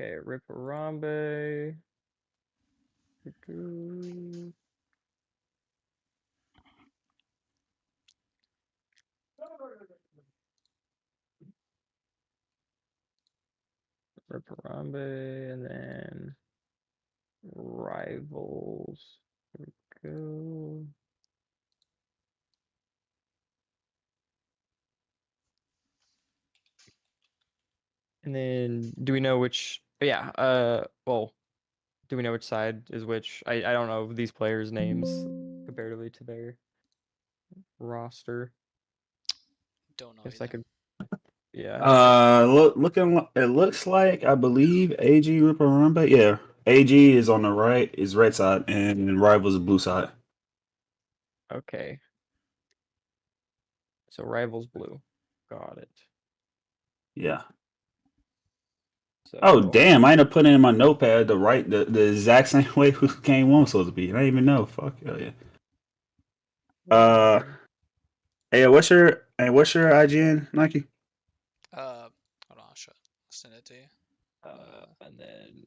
Okay, Rip Harambe. Rip Harambe, and then Rivals. Here we go. And then do we know which? Yeah. Well, do we know which side is which? I don't know these players' names comparatively to their roster. Don't know Guess I either. could. Yeah. It looks like I believe AG Ripperumba. Yeah, AG is on the right, is red side, and Rivals is blue side. Okay. So Rivals blue. Got it. Yeah. Oh So damn! I ended up putting in my notepad the exact same way who game one was supposed to be. I didn't even know. Fuck hell yeah. Uh, hey, what's your IGN, Nike? Hold on, I'll send it to you. and then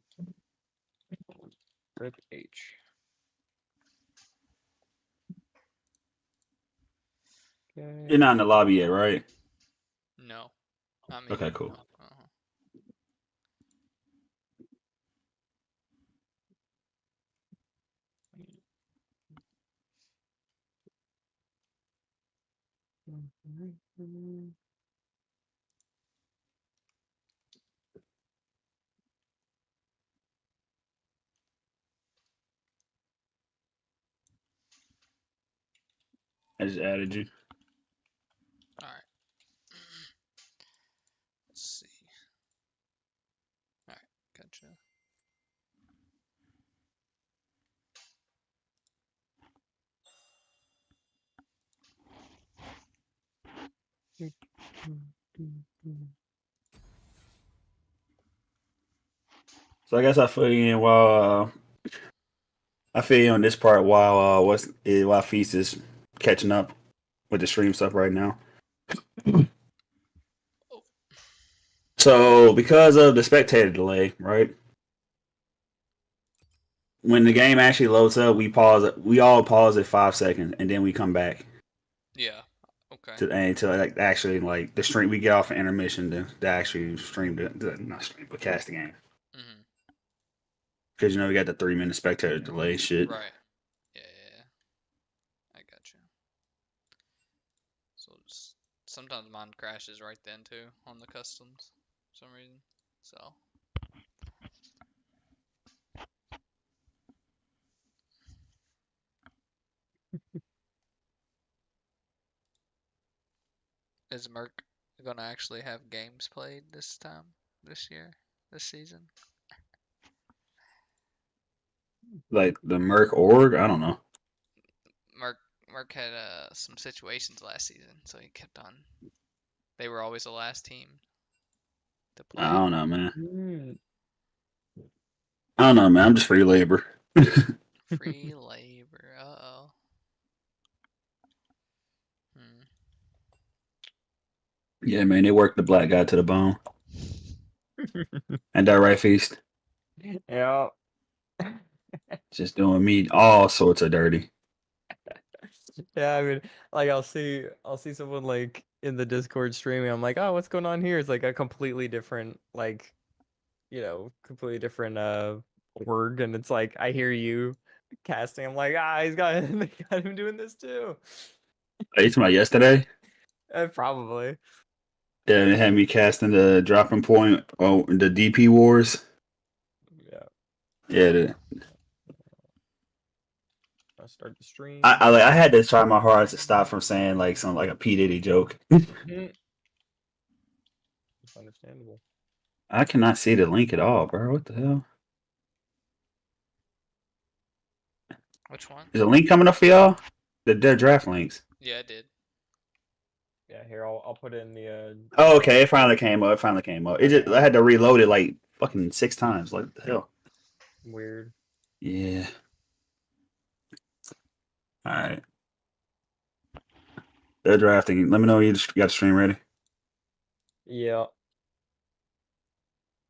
Rip H. You're Okay. not in the lobby yet, right? No, not me. Okay, cool. Uh-huh. I just added you. All right. Let's see. All right, gotcha. So I guess I fill you in while I feel you on this part while while Feast is catching up with the stream stuff right now. Oh, So because of the spectator delay, right? When the game actually loads up, we pause it. We all pause at 5 seconds, and then we come back yeah. Okay. to like actually like the stream. We get off an intermission to actually stream not stream but cast the game Mhm. because we got the 3 minute spectator delay shit. Right. Yeah. I got you. So sometimes mine crashes right then too on the customs for some reason. So is Merc gonna actually have games played this year, this season? Like the Merc org, I don't know. Merc Merc had some situations last season, so he kept on. They were always the last team to I play. don't know, man. I don't know, man. I'm just free labor. Free labor. Uh-oh. Hmm. Yeah, man. They worked the black guy to the bone. And that right, Feast? Yeah. Just doing me all sorts of dirty. Yeah, I mean, like I'll see someone like in the Discord streaming. I'm like, oh, what's going on here? It's like a completely different, like, completely different org, and it's like I hear you casting. I'm like, he's got they got him doing this too. Are you talking about yesterday? Probably. Yeah, they had me casting the dropping point. Oh, the DP wars. Yeah. Yeah, I'll start the stream. I had to try my hardest to stop from saying like some like a P Diddy joke. It's understandable. I cannot see the link at all, bro. What the hell? Which one? Is a link coming up for y'all? The draft links. Yeah, I did. Yeah, here I'll put it in the Oh, okay. It finally came up. It finally came up. It just I had to reload it like fucking 6 times. Like what the hell? weird. Yeah. All right. They're drafting. Let me know you got the stream ready. Yeah.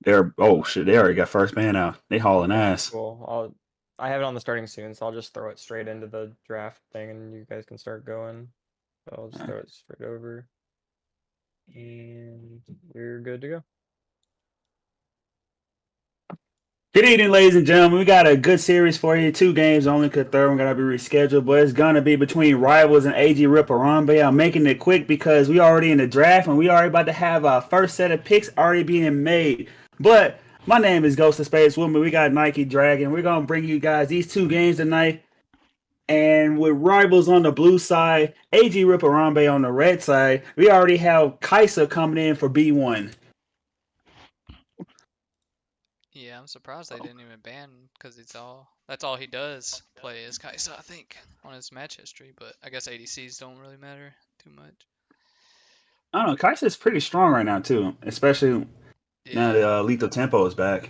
They're oh shit, they already got first man out. They hauling ass. Cool. I have it on the starting soon, so I'll just throw it straight into the draft thing, and you guys can start going. So I'll just throw it straight over, and we're good to go. Good evening, ladies and gentlemen. We got a good series for you. 2 games only, because third one gotta be rescheduled, but it's gonna be between Rivals and AG Ripparambe. I'm making it quick because we already in the draft and we already about to have our first set of picks already being made. But my name is Ghost of Space Woman. We got Nike Dragon. We're gonna bring you guys these 2 games tonight. And with Rivals on the blue side, AG Ripparambe on the red side, we already have Kaisa coming in for B1. Yeah, I'm surprised they didn't even ban because that's all he does play is Kaisa, I think, on his match history. But I guess ADCs don't really matter too much. I don't know. Kaisa is pretty strong right now too, especially now Yeah, that Lethal Tempo is back.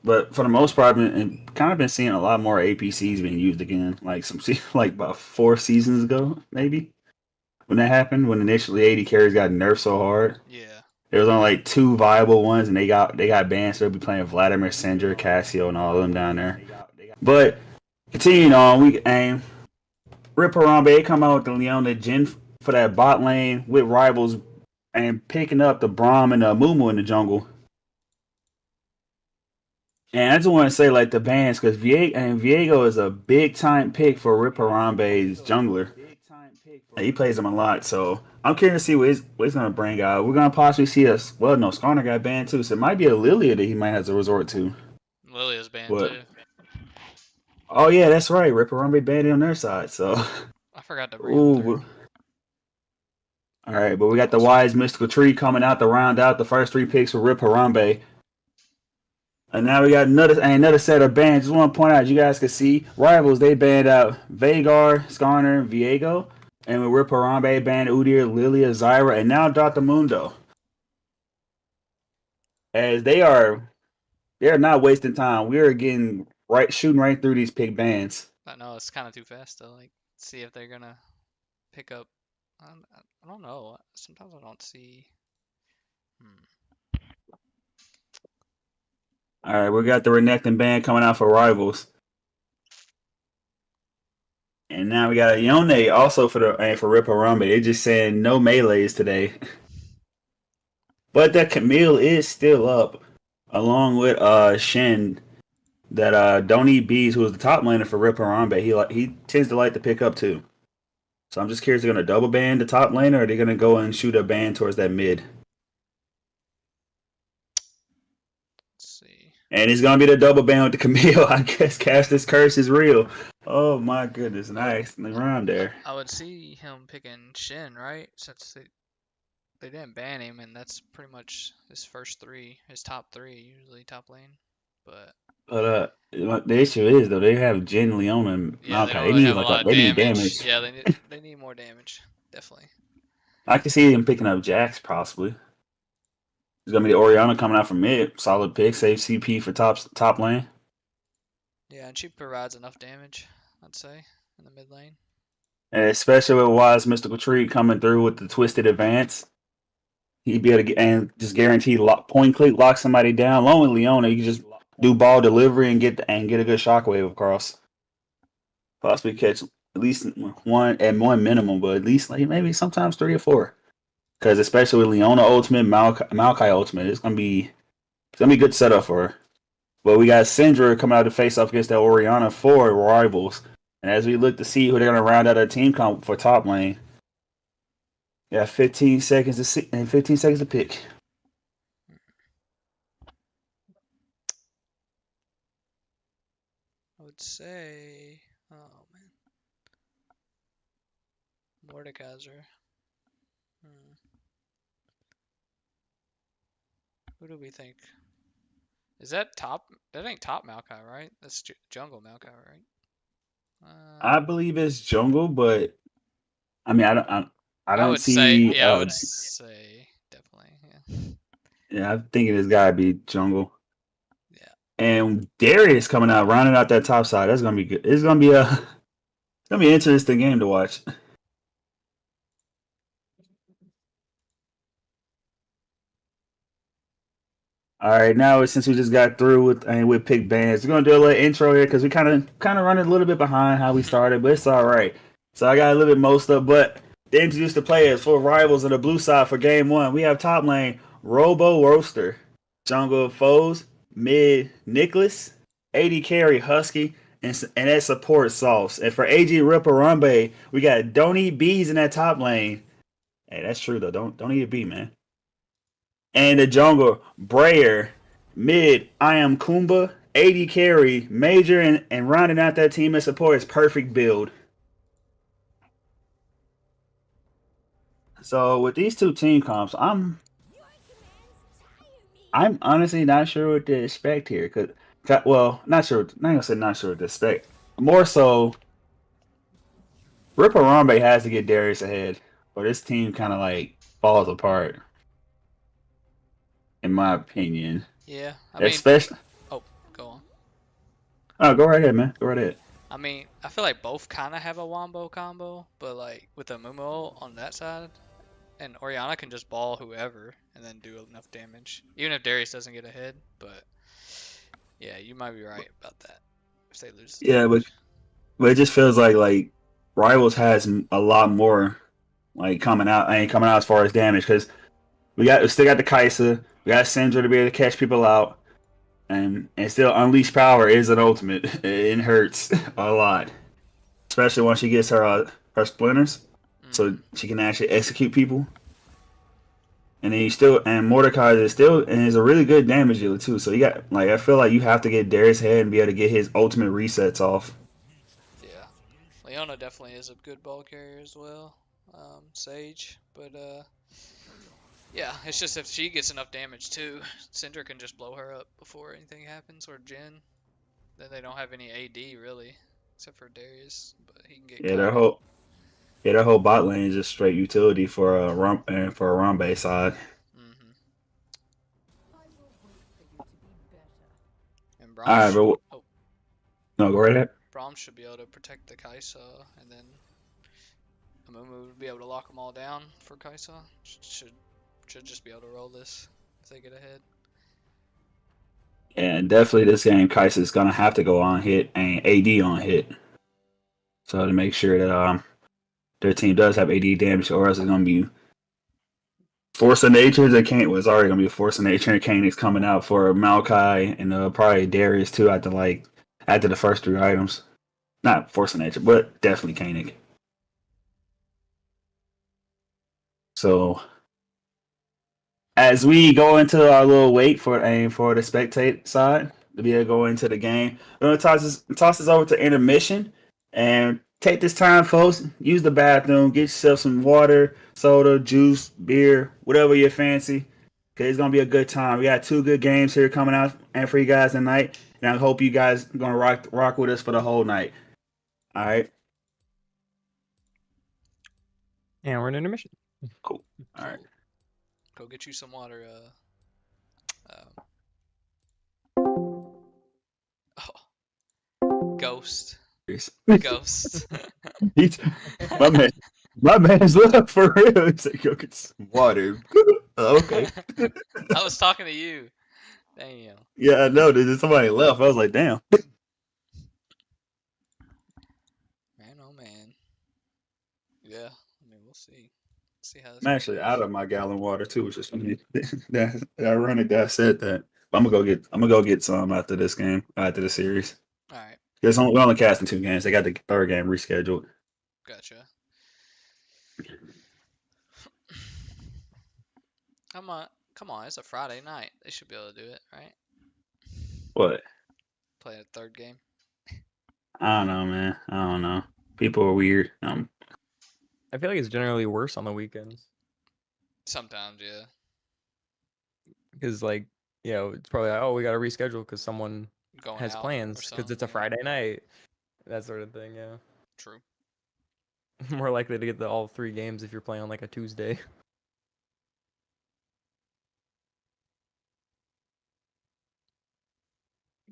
But for the most part, I've kind of been seeing a lot more APCs being used again. Like like about 4 seasons ago, maybe when that happened. When initially 80 carries got nerfed so hard, yeah. there was only like 2 viable ones, and they got banned. So they'll be playing Vladimir, Sindra, Cassio, and all of them down there. But continuing on, we aim Rip Harambe come out with the Leona Jin for that bot lane with Rivals and picking up the Braum and the Mumu in the jungle. And I just want to say, like, the bans, because Viego is a big time pick for Rip Harambe's jungler. He plays him a lot, so I'm curious to see what he's going to bring out. We're going to possibly see us. Well, no, Skarner got banned too, so it might be a Lilia that he might have to resort to. Lilia's banned But too. oh yeah, that's right. Rip Harambe banned it on their side, so I forgot to bring him through. ooh. All right, but we got the Almost Wise Mystical Tree coming out to round out the first 3 picks for Rip Harambe. And now we got another set of bans. Just want to point out, you guys can see Rivals, they banned out Vagar, Skarner, Viego. And with Rip Harambe banned Udyr, Lilia, Zyra, and now Dr. Mundo. As they're not wasting time. We are getting shooting right through these pick bans. I know it's kind of too fast to like see if they're gonna pick up. I don't know. Sometimes I don't see. All right, we got the Renekton ban coming out for Rivals. And now we got a Yone also for Rip Harambe. They're just saying no melees today. But that Camille is still up, along with Shen. That Don't Eat Bees, who was the top laner for Rip Harambe, he tends to like to pick up too. So I'm just curious, they're gonna double ban the top laner, or are they gonna go and shoot a ban towards that mid? Let's see. And it's gonna be the double ban with the Camille. I guess Caster's curse is real. Oh my goodness, nice around there. I would see him picking Shin, right? Since they didn't ban him, and that's pretty much his first 3, his top 3, usually top lane. But But the issue is though, they have Jin, Leona, and yeah, they Maokai. don't They really need have a lot of they need damage. damage. Yeah, they need more damage, definitely. I can see him picking up Jax possibly. There's gonna be the Oriana coming out from mid, solid pick, save CP for top lane. Yeah, and she provides enough damage, I'd say, in the mid lane. And especially with Wise Mystical Tree coming through with the Twisted Advance, he'd be able to get, and just guarantee point click lock somebody down. Along with Leona, you can just do ball delivery and get a good shockwave across. Possibly catch at least one minimum, but at least like maybe sometimes 3 or 4. Because especially with Leona Ultimate, Maokai Ultimate, it's gonna be a good setup for her. But we got Syndra coming out to face off against that Oriana for Rivals. And as we look to see who they're gonna round out our team comp for top lane, yeah, 15 seconds to see and 15 seconds to pick. I would say, oh man, Mordekaiser. Who do we think? Is that top? That ain't top Maokai, right? That's jungle Maokai, right? I believe it's jungle, but I mean I I don't would say, see yeah, I would say definitely, yeah. yeah, I'm thinking it's gotta be jungle. Yeah. And Darius coming out, rounding out that top side. That's gonna be good. It's gonna be an interesting game to watch. All right, now since we just got through with pick bands, we're gonna do a little intro here because we kind of running a little bit behind how we started, but it's all right. So I got a little bit most of, but they introduced the players for rivals on the blue side for game one. We have top lane Robo Roaster, jungle foes mid Nicholas, AD carry Husky, and that support Sauce. And for AG Ripper Rumbe, we got Don't Eat Bees in that top lane. Hey, that's true though. Don't eat a bee, man. And the jungle, Brayer, mid, I am Kumba, AD carry, Major, and rounding out that team as support is perfect build. So with these two team comps, I'm honestly not sure what to expect here. Well, not sure. Not gonna say not sure what to expect. More so, Ripper Rambe has to get Darius ahead, or this team kind of like falls apart, in my opinion. Yeah, I mean, Especially, oh, go on. oh, go right ahead, man. Go right ahead. I mean, I feel like both kind of have a wombo combo, but like with the Mumo on that side, and Oriana can just ball whoever and then do enough damage, even if Darius doesn't get ahead. But yeah, you might be right about that if they lose the Yeah, but damage. But it just feels like Rivals has a lot more like coming out. Ain't coming out as far as damage because we still got the Kaisa, we got Syndra to be able to catch people out, and still Unleash Power is an ultimate. It hurts a lot, especially once she gets her splinters, so Hmm. she can actually execute people. And then Mordecai is a really good damage dealer too. So you got like I feel like you have to get Darius head and be able to get his ultimate resets off. Yeah, Leona definitely is a good ball carrier as well. Sage, but yeah, it's just if she gets enough damage too, Syndra can just blow her up before anything happens, or Jhin. Then they don't have any AD really, except for Darius, but he can get Yeah, caught. their whole bot lane is just straight utility for a Rumble side. Hmm. And All right, but Oh, no, go right ahead. Braum should be able to protect the Kai'Sa, and then Amumu would be able to lock them all down for Kai'Sa. Should just be able to roll this if they get ahead. And definitely this game, Kai'Sa is gonna have to go on hit and AD on hit, so to make sure that their team does have AD damage, or else it's gonna be Force of Natures and Kane was already gonna be a Force of Nature and Kane is coming out for Maokai and probably Darius too after the first three items. Not Force of Nature, but definitely Koenig. So as we go into our little wait for the spectate side to be able to go into the game, we're gonna toss this over to intermission and take this time, folks. Use the bathroom, get yourself some water, soda, juice, beer, whatever you fancy. Cause it's gonna be a good time. We got two good games here coming out and for you guys tonight, and I hope you guys are gonna rock with us for the whole night. All right, And we're in intermission. cool. All right. Cool. Go get you some water. Oh, ghost. Ghost. He's, my man, my man's left for real. He's like, go get some water. Okay. I was talking to you. Damn. Yeah, I know. There's somebody left. I was like, damn. Man, oh man. Yeah. I mean, we'll see. See how this I'm one actually out goes. of my gallon water too. It's just funny that ironic that I said that. But I'm gonna go get some after this game, after the series. All right. Because we're only casting two games. They got the third game rescheduled. Gotcha. Come on. Come on. It's a Friday night. They should be able to do it, right? What? Play a third game. I don't know, man. I don't know. People are weird. I feel like it's generally worse on the weekends Sometimes, yeah. because, like, it's probably like, oh, we got to reschedule because someone Going has out or plans because something. it's a Yeah. Friday night, that sort of thing. Yeah, True. more likely to get all three games if you're playing on like a Tuesday.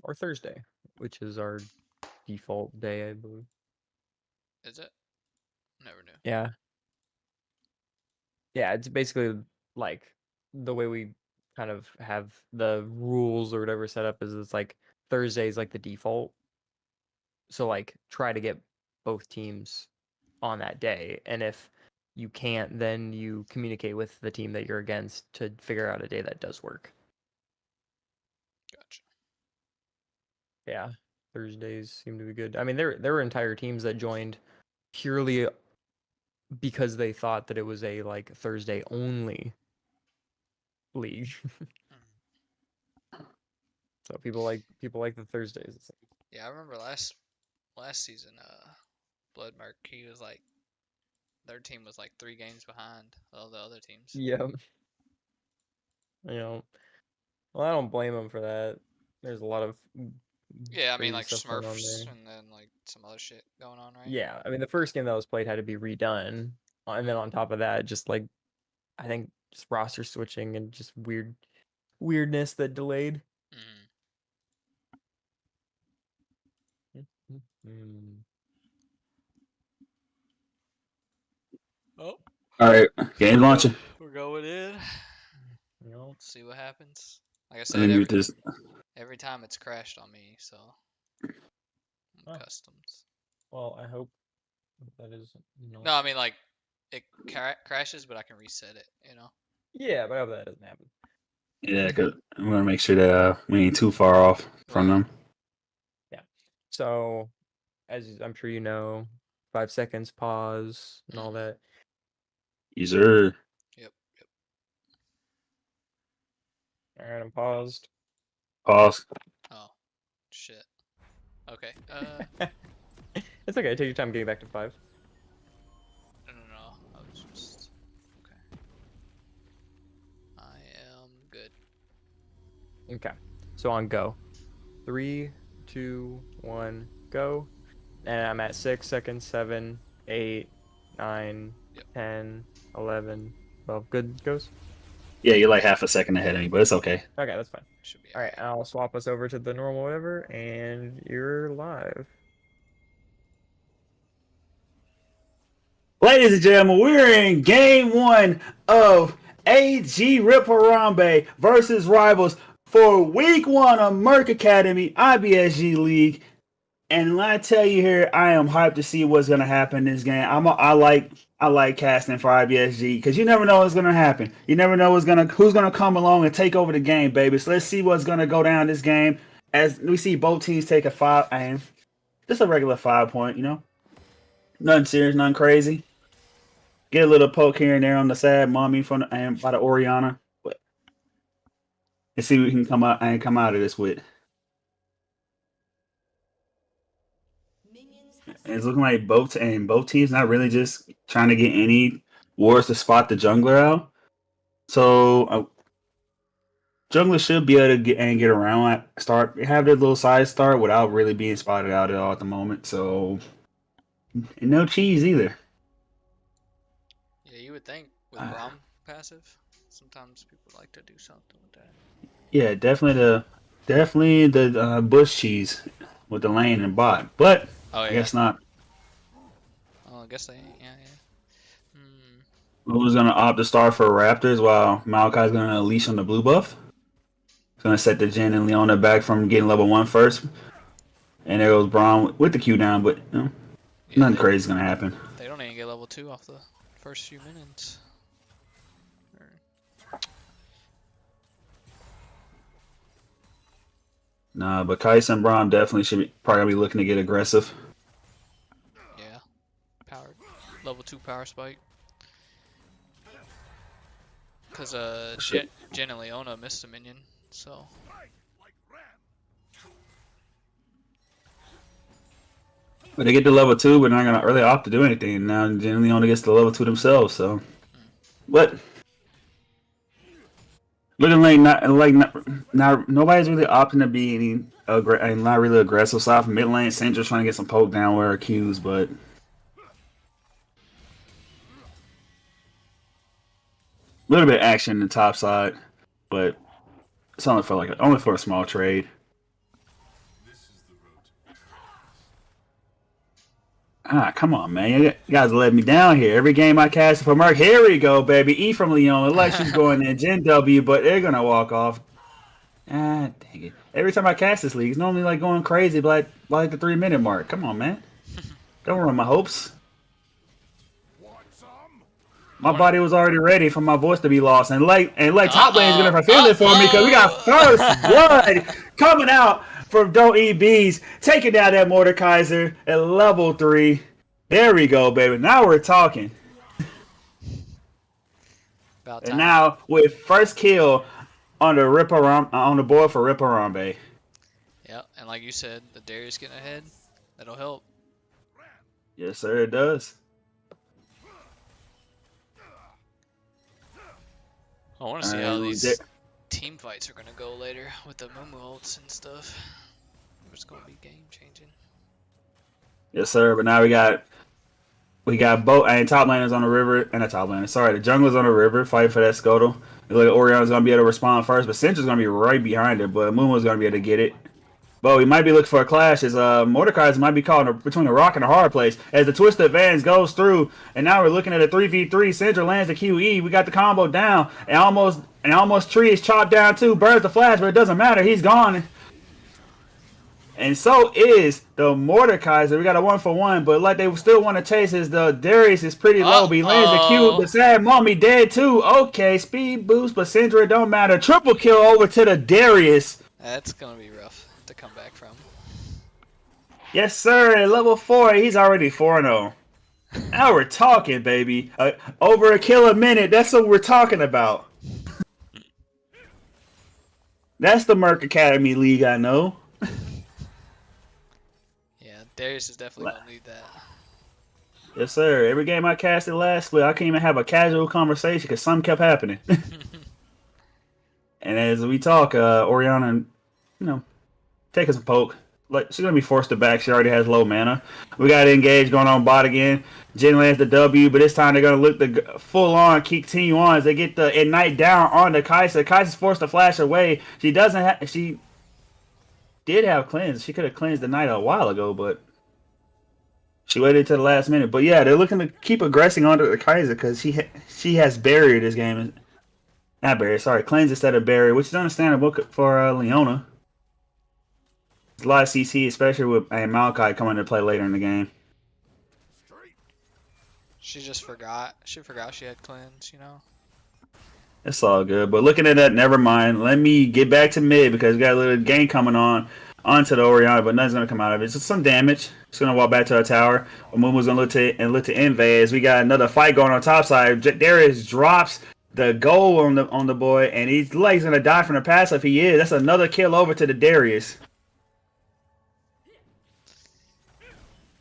Or Thursday, which is our default day, I believe. Is it? Never knew. Yeah. Yeah, it's basically like the way we kind of have the rules or whatever set up is it's like Thursday is like the default. So like try to get both teams on that day, and if you can't, then you communicate with the team that you're against to figure out a day that does work. Gotcha. Yeah, Thursdays seem to be good. I mean, there were entire teams that joined purely because they thought that it was a like Thursday only league. So people like the Thursdays. Yeah, I remember last season, Blood Murk, he was like their team was like 3 games behind all the other teams. Yeah, well, I don't blame them for that. There's a lot of Yeah, I mean crazy like stuff going on Smurfs there. and then like some other shit going on, right? Yeah, I mean the first game that was played had to be redone, and then on top of that, just like I think just roster switching and just weirdness that delayed. Mm. Mm. Oh, All right, game launching. we're going in. You know, See what happens. Like I Let me said, mute this. every time it's crashed on me, so I'm oh, customs. well, I hope that is No, not. I mean like it crashes, but I can reset it. You know. Yeah, but I hope that doesn't happen. Yeah, cause I'm gonna make sure that we ain't too far off from Right. them. Yeah. So, as I'm sure you know, 5 seconds pause and all Mm-hmm. that. Yes, sir. Yep. All right, I'm paused. Pause. Oh, shit. Okay. It's okay. Take your time getting back to 5. No. I was just okay. I am good. Okay. So on go. 3, 2, 1, go. And I'm at 6 seconds, 7, 8, 9, Yep. 10, 11, 12. Good goes? Yeah, you're like half a second ahead of me, but it's okay. Okay, that's fine. Should be All right, I'll swap us over to the normal whatever, and you're live. Ladies and gentlemen, we're in game 1 of AG Rip Harambe versus Rivals for week 1 of Murk Academy IBSG League. And when I tell you here, I am hyped to see what's gonna happen in this game. I like casting for IBSG because you never know what's gonna happen. You never know who's gonna come along and take over the game, baby. So let's see what's gonna go down this game. As we see both teams take a 5 and just a regular 5 point, nothing serious, nothing crazy. Get a little poke here and there on the side, mommy from and by the Oriana, but let's see what we can come out of this with. It's looking like both teams not really just trying to get any wars to spot the jungler out. So jungler should be able to get around, have their little side start without really being spotted out at all at the moment. So and no cheese either. Yeah, you would think with Braum passive, sometimes people like to do something with that. Yeah, definitely the bush cheese with the lane and bot, but Oh I yeah. guess not. Oh, I guess they ain't. Yeah. Who's gonna opt to start for Raptors while Malachi's gonna unleash on the blue buff? He's gonna set the Jin and Leona back from getting level 1 first. And there goes Braun with the Q down, but Yeah, nothing crazy is gonna happen. They don't even get level 2 off the first few minutes. Nah, but Kais and Braun definitely should probably be looking to get aggressive. Yeah, level 2 power spike. Cause Jin and Leona missed a minion, so. But they get to level 2, but they're not gonna really opt to do anything. Now Jin and Leona gets to level 2 themselves, so. But looking like not nobody's really opting to be and not really aggressive. So off mid lane, Sandra's trying to get some poke down where accused, but a little bit of action in the top side, but it's only for a small trade. Come on, man. You guys let me down here. Every game I cast for Murk. Here we go, baby. E from Leon. Like she's going in. Gen W, but they're going to walk off. Ah, dang it. Every time I cast this league, it's normally like going crazy by like the 3-minute mark. Come on, man. Don't ruin my hopes. My body was already ready for my voice to be lost. And top lane is going to fulfill it for me because we got first blood coming out from Don't Eat Bees, taking down that Mordekaiser at level 3. There we go, baby. Now we're talking. About And time. now with first kill on the board for Ripparambe. Yeah, and like you said, the Darius getting ahead, that'll help. Yes, sir, it does. I want to see how these team fights are gonna go later with the Mumu ults and stuff. It's gonna be game changing. Yes, sir. But now we got both and top laners on the river and the top laner. Sorry, the jungler's on the river fighting for that Scuttle. It looks like Orion's gonna be able to respond first, but Cintra's gonna be right behind it. But Mumu's gonna be able to get it. But we might be looking for a clash as Mordekaiser might be caught between a rock and a hard place as the Twisted Advance goes through. And now we're looking at a 3v3. Cintra lands the QE. We got the combo down. And almost Tree is chopped down too. Burns the flash, but it doesn't matter. He's gone. And so is the Mordekaiser. We got a 1-for-1, but like they still want to chase is the Darius is pretty low. But he lands the Q. The sad mommy dead too. Okay, speed boost, but Syndra don't matter. Triple kill over to the Darius. That's gonna be rough to come back from. Yes, sir. At level 4, he's already 4-0. Now we're talking, baby. Over a kill a minute. That's what we're talking about. That's the Murk Academy League, I know. Yeah, Darius is definitely gonna need that. Yes, sir. Every game I casted last split, I couldn't even have a casual conversation because something kept happening. And as we talk, Oriana, taking some poke. Like she's gonna be forced to back. She already has low mana. We got engage going on bot again. Jin lands the W, but this time they're gonna look the full on continue on as they get the ignite down on the Kai'Sa. Kai'Sa's forced to flash away. She doesn't have. She did have cleanse. She could have cleansed the knight a while ago, but she waited to the last minute. But yeah, they're looking to keep aggressing onto the Kai'Sa because she has barrier this game. Not barrier, sorry, cleanse instead of barrier, which is understandable for Leona. There's a lot of CC, especially with Maokai coming to play later in the game. She just forgot. She forgot she had cleanse, you know? It's all good. But looking at that, never mind. Let me get back to mid because we got a little game coming onto the Oriana, but nothing's going to come out of it. It's just some damage. It's going to walk back to our tower. Mumu's going to look to invade as we got another fight going on top side. Darius drops the goal on the boy, and he's going to die from the passive. He is. That's another kill over to the Darius.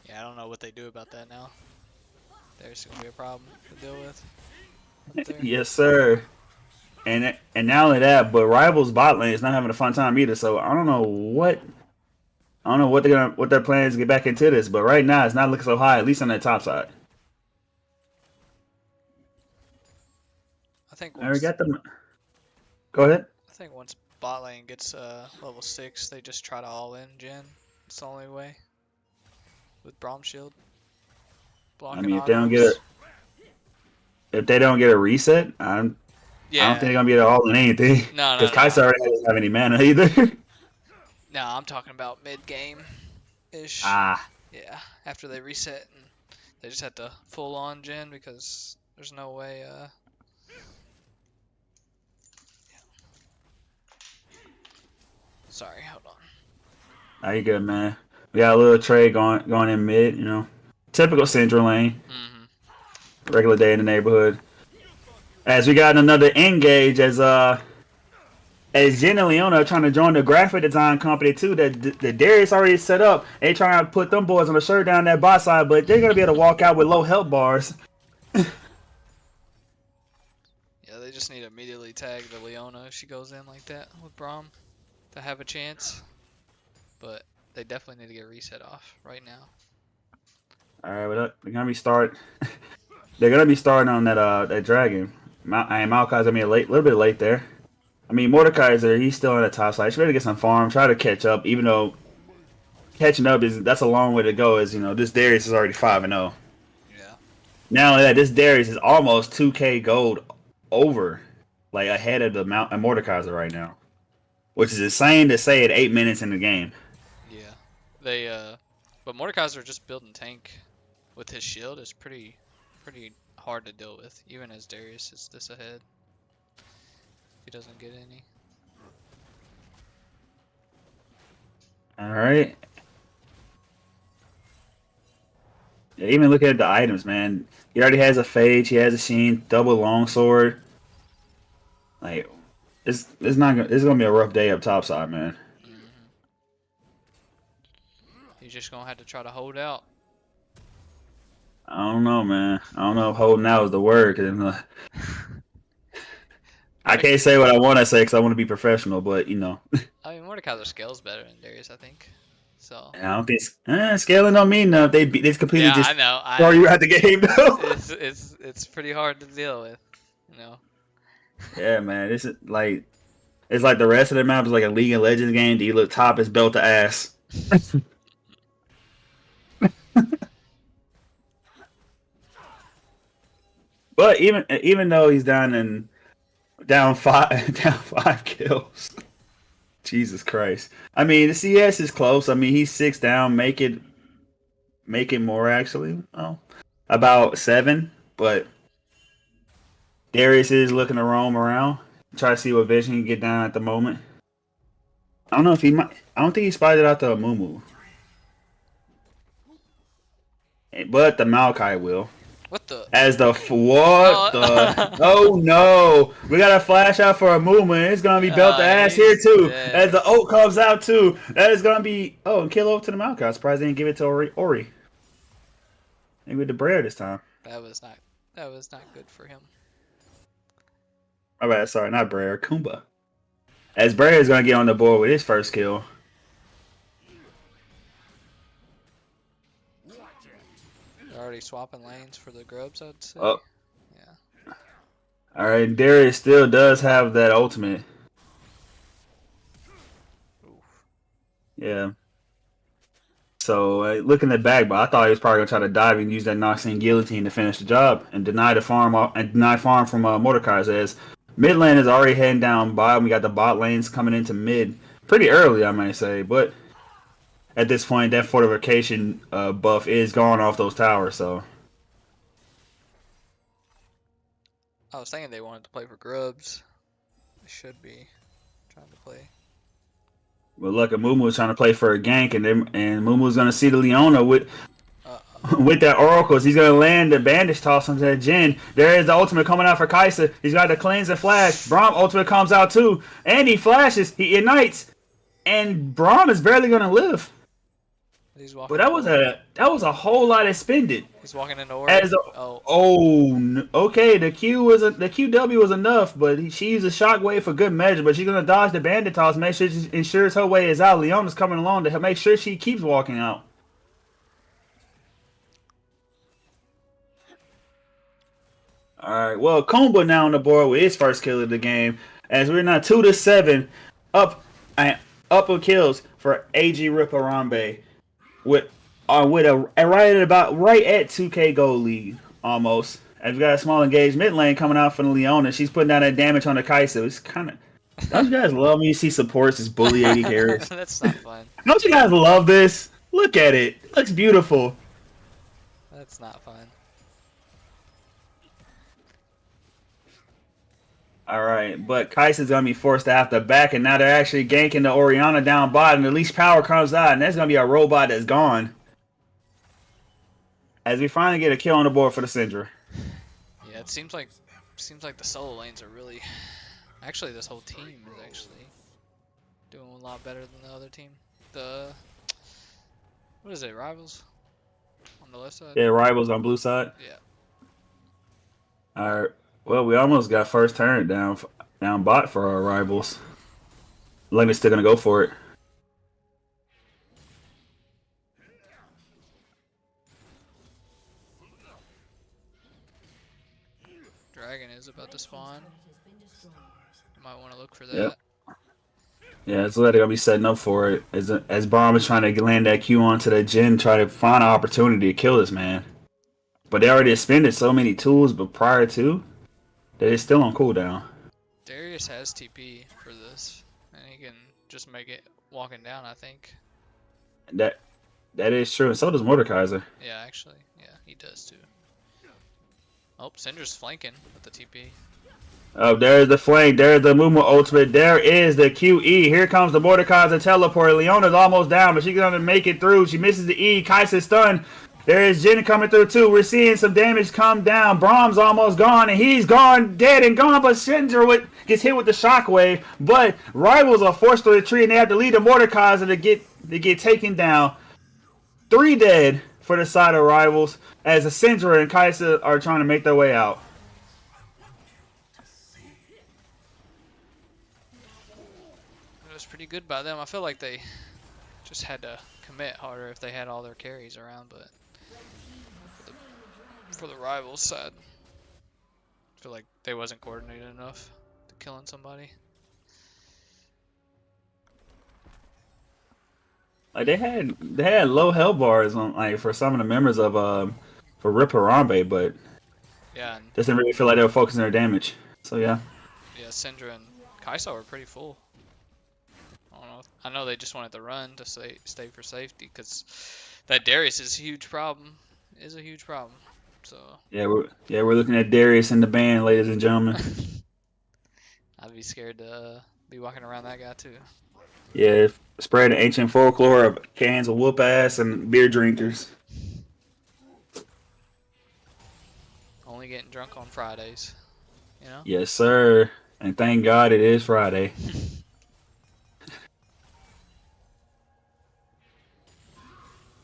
Yeah, I don't know what they do about that now. There's gonna be a problem to deal with. Yes, sir. And not only that, but Rivals bot lane is not having a fun time either. So I don't know what their plans to get back into this. But right now, it's not looking so high, at least on that top side. I think I got them. Go ahead. I think once bot lane gets level 6, they just try to all in Jhin. It's the only way. With Braum shield. I mean, if they don't get a reset, I don't think they're gonna be able to all in anything. No, because Kai'Sa already doesn't have any mana either. No, I'm talking about mid game ish. Ah. Yeah, after they reset and they just have to full on Jhin because there's no way. Yeah. Sorry, hold on. Are you good, man? We got a little trade going in mid, typical Central lane. Regular day in the neighborhood. As we got another engage as Jhin and Leona are trying to join the graphic design company too that the Darius already set up. They trying to put them boys on the shirt down that bot side, but they're gonna be able to walk out with low health bars. Yeah, they just need to immediately tag the Leona if she goes in like that with Braum to have a chance. But they definitely need to get reset off right now. All right, but they're gonna be They're gonna be starting on that dragon. Maokai's gonna be little bit late there. I mean, Mordekaiser, he's still on the top side. He's ready to get some farm, try to catch up, even though catching up that's a long way to go. As you know, this Darius is already 5-0. Yeah. Not only that, this Darius is almost 2K gold over, like ahead of the Mount Mordekaiser right now, which is insane to say at 8 minutes in the game. Yeah. They but Mordekaiser just building tank with his shield is pretty hard to deal with, even as Darius is this ahead. If he doesn't get any. All right. Yeah, even looking at the items, man, he already has a Phage, he has a Sheen, double longsword. Like, it's gonna be a rough day up topside, man. Hmm. He's just gonna have to try to hold out. I don't know, man. I don't know if holding out is the word. Cause I can't say what I want to say because I want to be professional, but you know. I mean, Mordekaiser scales better than Darius, I think. So. I don't think scaling don't mean enough. They completely Yeah, I just know. throw you out the game, though. It's pretty hard to deal with, you know. Yeah, man. It's like the rest of the map is like a League of Legends game. Do you look top is belt to ass? But even though he's down five down 5 kills, Jesus Christ. I mean the CS is close. I mean he's 6 down. Make it more actually. Oh, about 7. But Darius is looking to roam around, try to see what vision he can get down at the moment. I don't know if he might. I don't think he spotted out the Mumu, but the Maokai will. What the? As the what the Oh, oh no, we got a flash out for a movement. It's gonna be belt to ass here he's too. dead. As the ult comes out too, that is gonna be and kill over to the Maokai. I'm surprised they didn't give it to Ori. Maybe with the Brer this time. That was not good for him. My bad, sorry, not Brer, Kumba. As Brer is gonna get on the board with his first kill. They're already swapping lanes for the grubs, I'd say. Oh, Yeah. all right. Darius still does have that ultimate. Oof. Yeah. So looking at back, but I thought he was probably gonna try to dive and use that Noxian guillotine to finish the job and deny farm from Mordekaiser. As mid lane is already heading down bottom. We got the bot lanes coming into mid pretty early, I might say, but at this point, that fortification buff is gone off those towers. So I was thinking they wanted to play for grubs. They should be trying to play. but look, Mumu was trying to play for a gank, and Mumu's gonna see the Leona with. With that Oracles, he's going to land the bandage toss onto that Jin. There is the ultimate coming out for Kai'Sa. He's got the cleanse and flash. Braum ultimate comes out too. And he flashes. He ignites. And Braum is barely going to live. He's walking. But that was a whole lot expended. He's walking into Ori. Okay. The QW was enough, but she used a shockwave for good measure. But she's going to dodge the bandit toss. Make sure she ensures her way is out. Leona's coming along to make sure she keeps walking out. Alright, well, Kumba now on the board with his first kill of the game. As we're now 2-7 up on kills for AG Riparambe with right at 2K gold lead almost. As we got a small engaged mid lane coming out from Leona. She's putting down that damage on the Kai'Sa. It's kind of don't you guys love when you see supports just bully 80 carries? That's not fun. Don't you guys love this? Look at it. It looks beautiful. That's not fun. Alright, but Kai'Sa's gonna be forced to have to back, and now they're actually ganking the Orianna down bottom. The least power comes out, and that's gonna be a robot that's gone. As we finally get a kill on the board for the Syndra. Yeah, it seems like the solo lanes are really. Actually, this whole team is actually doing a lot better than the other team. What is it, Rivals? On the left side? Yeah, rivals on blue side. Yeah. Alright. Well, we almost got first turn down bot for our rivals. Lenny's still gonna go for it. Dragon is about to spawn. You might want to look for that. Yep. Yeah, it's literally gonna be setting up for it as Braum is trying to land that Q onto the Jin, try to find an opportunity to kill this man. But they already expended so many tools, but prior to that, it's still on cooldown. Darius has TP for this, and he can just make it walking down, I think. That that is true, and so does Mordekaiser. Yeah, actually, yeah, he does too. Oh, Syndra's flanking with the TP. Oh, there's the flank. There's the movement ultimate. There is the QE. Here comes the Mordekaiser teleport. Leona's almost down, but she's gonna make it through. She misses the E. Kaisa's stunned. There is Jin coming through too. We're seeing some damage come down. Brahm's almost gone, and he's gone, dead and gone. But Sindra gets hit with the shockwave. But rivals are forced to retreat, and they have to lead the Mordekaiser to get taken down. 3 dead for the side of rivals as Sindra and Kaisa are trying to make their way out. It was pretty good by them. I feel like they just had to commit harder if they had all their carries around, but for the rivals side, I feel like they wasn't coordinated enough to killing somebody. Like they had low health bars on like for some of the members of for Rip Harambe, but Yeah, and just didn't really feel like they were focusing their damage. So yeah. yeah, Syndra and Kaisa were pretty full. I don't know. I know they just wanted to run to stay for safety because that Darius is a huge problem. Is a huge problem. So We're looking at Darius in the band, ladies and gentlemen. I'd be scared to be walking around that guy too. Yeah, spread the ancient folklore of cans of whoop ass and beer drinkers. Only getting drunk on Fridays, you know? Yes, sir. And thank God it is Friday.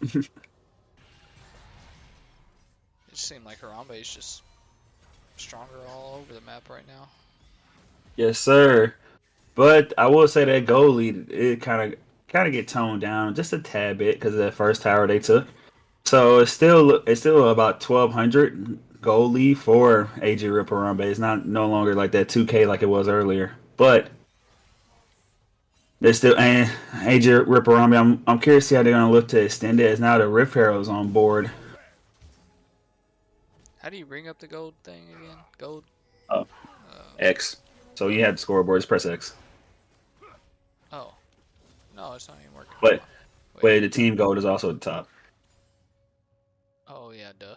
It just seemed like Harambe is just stronger all over the map right now. Yes, sir. But I will say that goal lead it kind of get toned down just a tad bit because of that first tower they took. So it's still about 1,200 goal lead for AJ Ripper. It's not no longer like that 2K like it was earlier. But they're still and AJ Ripper. I'm curious to see how they're gonna look to extend it as now the Rift Herald's on board. How do you bring up the gold thing again? Gold? Oh, X. So you have the scoreboard. Just press X. Oh. No, it's not even working. But Wait. the team gold is also at the top. Oh, yeah, duh.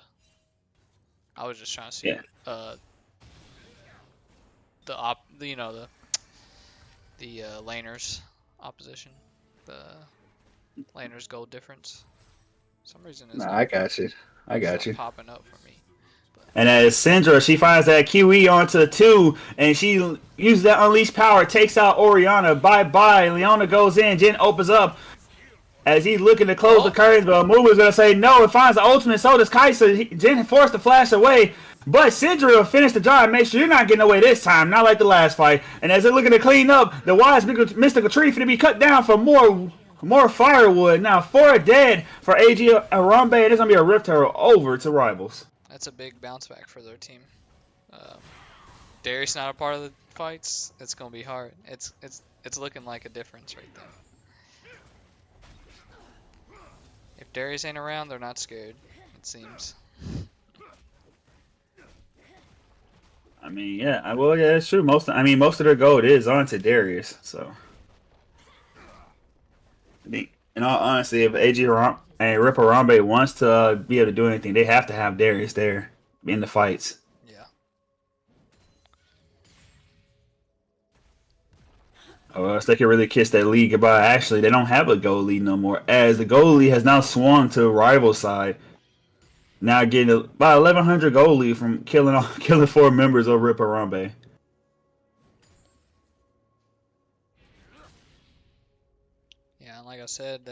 I was just trying to see Yeah. the laners opposition. The laners gold difference. For some reason it's I got you. I got not you. popping up for me. And as Syndra, she finds that QE onto 2, and she uses that unleashed power, takes out Orianna. Bye-bye. Leona goes in. Jin opens up as he's looking to close the curtains, but Amuba's going to say no and finds the ultimate. So does Kaisa. Jin forced to flash away, but Syndra will finish the job and make sure you're not getting away this time, not like the last fight. And as they're looking to clean up, the wise mystical tree finna be cut down for more firewood. Now 4 dead for AG Harambe, and it's going to be a Rift Herald over to rivals. That's a big bounce back for their team. Darius not a part of the fights. It's gonna be hard. It's looking like a difference right there. If Darius ain't around, they're not scared. It seems. I mean, yeah, well, yeah, it's true. Most of their gold is onto Darius. So, I think, in all honesty, if AG and Rip Harambe wants to be able to do anything, they have to have Darius there in the fights. Yeah. Or else they can really kiss that lead goodbye. Actually, they don't have a goal lead no more, as the goal lead has now swung to a rival side. Now getting about 1,100 goal lead from killing 4 members of Rip Harambe. Yeah, and like I said,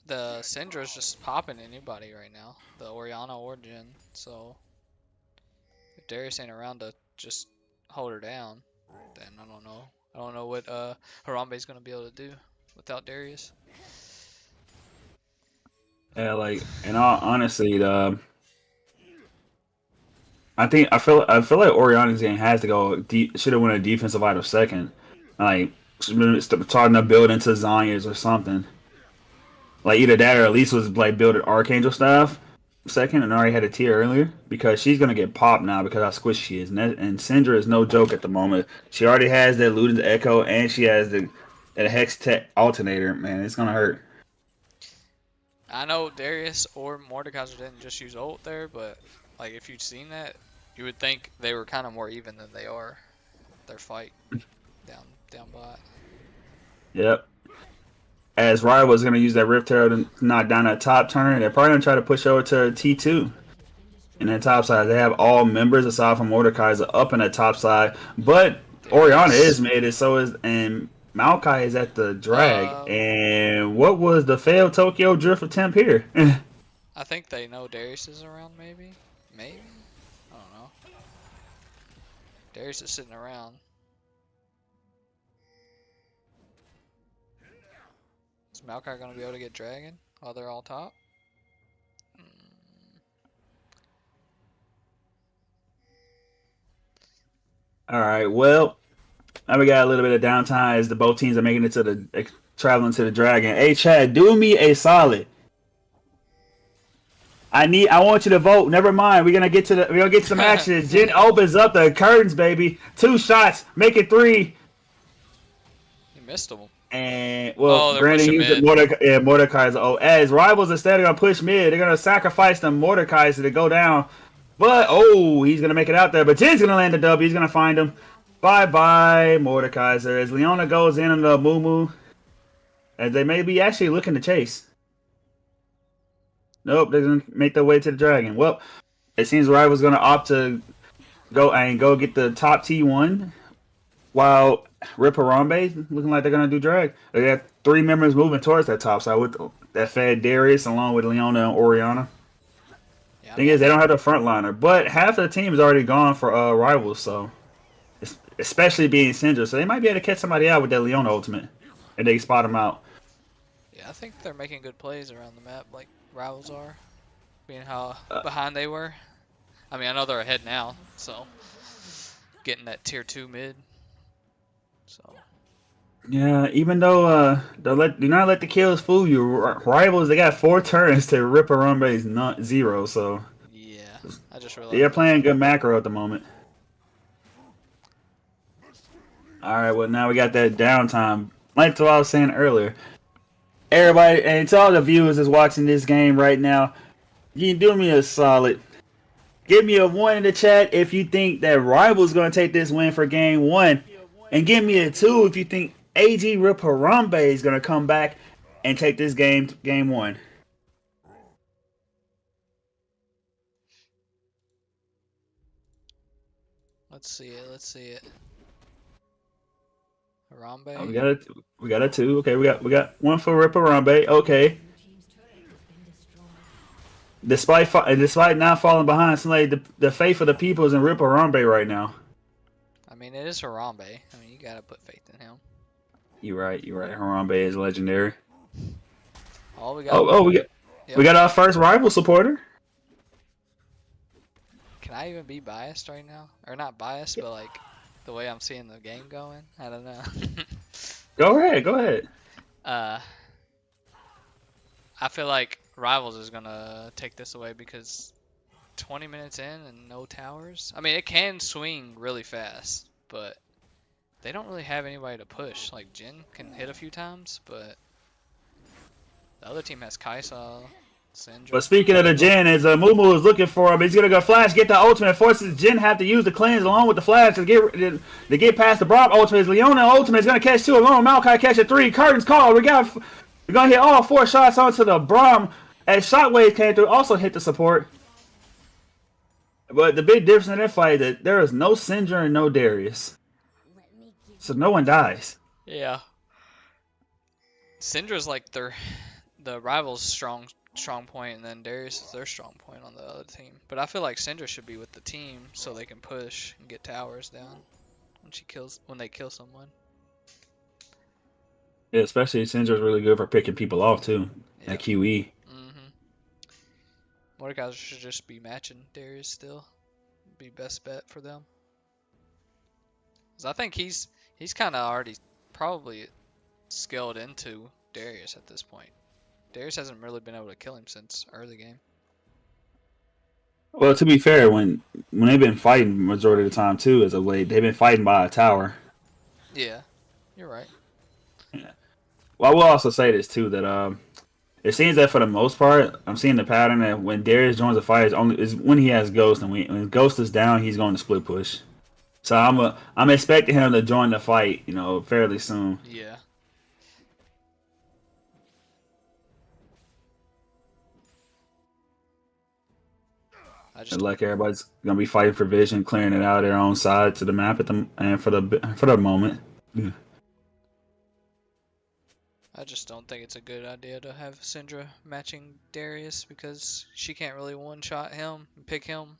the Syndra's just popping anybody right now. The Orianna or Jin. So if Darius ain't around to just hold her down, then I don't know. I don't know what Harambe's gonna be able to do without Darius. Yeah, like in all honesty, I feel like Oriana's game has to go. Should have won a defensive item second. Like starting to build into Zanyas or something. Like either that or at least was like building Archangel stuff second and already had a tier earlier because she's gonna get popped now because how squishy she is. And Syndra is no joke at the moment. She already has that Luden's Echo and she has the that Hex Tech alternator. Man, it's gonna hurt. I know Darius or Mordekaiser didn't just use ult there, but like if you'd seen that, you would think they were kind of more even than they are. Their fight down bot. Yep. As Riot was gonna use that Rift Arrow to knock down that top turner, they're probably gonna try to push over to T2. In that top side, they have all members aside from Mordekaiser up in the top side, but Orianna is Darius. mid, and so is and Maokai is at the drag. Um, And what was the failed Tokyo drift attempt here? I think they know Darius is around. Maybe. I don't know. Darius is sitting around. Is Maokai gonna be able to get Dragon while they're all top? Mm, All right, well, now we got a little bit of downtime as the both teams are making it to the traveling to the dragon. Hey, Chad, do me a solid. I want you to vote. Never mind. We're gonna get to some action. Jin opens up the curtains, baby. 2 shots, make it 3. You missed him. And Oh, well, they're granted, pushing he's mid. Mordekaiser. Oh, as rivals instead are gonna push mid, they're gonna sacrifice the Mordekaiser to go down. But he's gonna make it out there. But Jin's gonna land the W. He's gonna find him. Bye bye, Mordekaiser. As Leona goes in on the Moo, as they may be actually looking to chase. Nope, they're gonna make their way to the dragon. Well, it seems rivals gonna opt to go get the top T1. While Rip Harambe looking like they're gonna do drag. They got 3 members moving towards that top side with that fed Darius along with Leona and Oriana. Yeah, Thing is, they don't have the frontliner, but half of the team is already gone for rivals, so especially being Syndra, so they might be able to catch somebody out with that Leona ultimate, and they spot them out. yeah, I think they're making good plays around the map, like rivals are, being how Uh, behind they were. I mean, I know they're ahead now, so getting that tier 2 mid. So yeah, even though do not let the kills fool you. Rivals they got 4 turns to Rip Harambe's not 0, so yeah, I just they're realized that. playing good macro at the moment. All right, well now we got that downtime. Like what I was saying earlier, everybody and to all the viewers that's watching this game right now, you can do me a solid. Give me a 1 in the chat if you think that Rival's going to take this win for game 1, and give me a 2 if you think AG Rip Harambe is going to come back and take this game 1. Let's see it. Let's see it. Oh, Harambe. we got a 2. Okay, we got 1 for Rip Harambe. Okay. Despite not falling behind, somebody the faith of the people is in Rip Harambe right now. I mean, it is Harambe. I mean, you gotta put faith in him. You're right. Harambe is legendary. Oh, we got. We Yep. got our first rival supporter. Can I even be biased right now? Or not biased, but like the way I'm seeing the game going. I don't know. Go ahead. I feel like Rivals is gonna take this away because 20 minutes in and no towers. I mean, it can swing really fast, but they don't really have anybody to push. Like Jin can hit a few times, but the other team has Kaisa, Syndra. But speaking of the Jin, as Mumu is looking for him, he's gonna go flash, get the ultimate, forces Jin have to use the cleanse along with the flash to get past the Brock ultimate. Leona ultimate is gonna catch 2 alone. Maokai catch a 3. Curtains call. We're gonna hit all 4 shots onto the Braum as Shockwave came through, also hit the support. But the big difference in that fight is that there is no Syndra and no Darius, so no one dies. Yeah. Syndra's like the Rivals' strong point, and then Darius is their strong point on the other team. But I feel like Syndra should be with the team so they can push and get towers down when they kill someone. Yeah, especially Syndra's really good for picking people off too. Yeah. At QE. Mordekaiser should just be matching Darius still. Be best bet for them. 'Cause I think he's kind of already probably scaled into Darius at this point. Darius hasn't really been able to kill him since early game. Well, to be fair, when they've been fighting majority of the time too, as of late, they've been fighting by a tower. Yeah, you're right. Yeah. Well, I will also say this too that it seems that for the most part, I'm seeing the pattern that when Darius joins a fight is when he has Ghost, and when Ghost is down, he's going to split push. So I'm expecting him to join the fight, you know, fairly soon. Yeah. I just And like everybody's gonna be fighting for vision, clearing it out of their own side to the map and for the moment. Yeah. I just don't think it's a good idea to have Syndra matching Darius because she can't really one-shot him and pick him.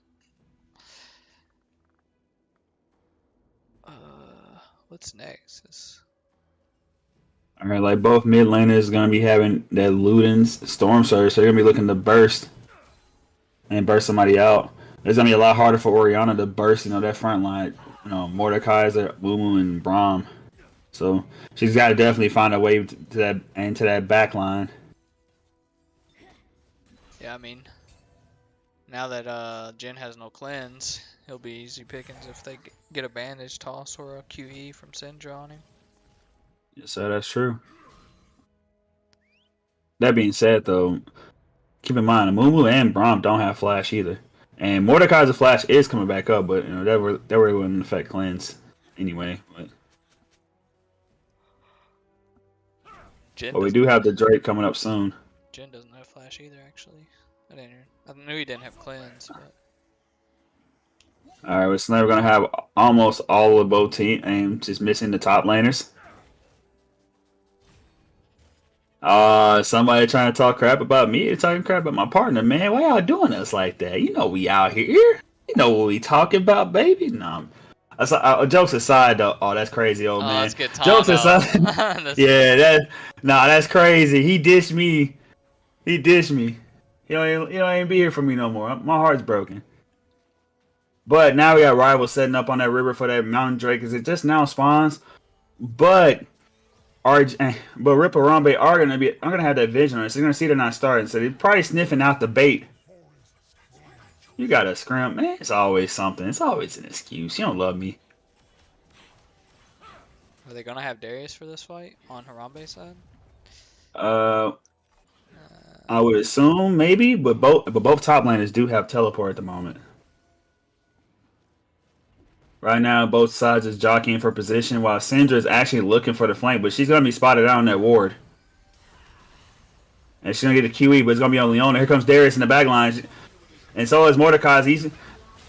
What's next? All right, like both mid laners gonna be having that Luden's Storm Surge, so they're gonna be looking to burst and burst somebody out. It's gonna be a lot harder for Orianna to burst, you know, that front line. You know, Mordekaiser, Mumu, and Braum. So she's got to definitely find a way to that back line. Yeah, I mean, now that Jin has no cleanse, he'll be easy pickings if they get a bandage toss or a QE from Syndra on him. Yes, sir, that's true. That being said, though, keep in mind, Mumu and Braum don't have flash either, and Mordekaiser's flash is coming back up, but you know that really wouldn't affect cleanse anyway. But we do have the Drake coming up soon. Jin doesn't have flash either, actually. I knew he didn't have cleanse, but. All right, so now we're gonna have almost all of both teams, and just missing the top laners. Somebody trying to talk crap about me. They're talking crap about my partner, man. Why y'all doing us like that? You know we out here. You know what we talking about, baby. No, jokes aside, though. Oh, that's crazy, old man. Let's get Jokes aside. Yeah, that's crazy. He dished me. He dished me. He don't even be here for me no more. My heart's broken. But now we got rivals setting up on that river for that mountain drake because it just now spawns. But Rip and Harambe are gonna have that vision on it. So they're gonna see they're not starting. So they're probably sniffing out the bait. You gotta scrim, man. It's always something. It's always an excuse. You don't love me. Are they gonna have Darius for this fight on Harambe's side? I would assume maybe, but both top laners do have teleport at the moment. Right now, both sides is jockeying for position while Syndra is actually looking for the flank, but she's going to be spotted out on that ward. And she's going to get a QE, but it's going to be on Leona. Here comes Darius in the back line. And so is Mordekaiser.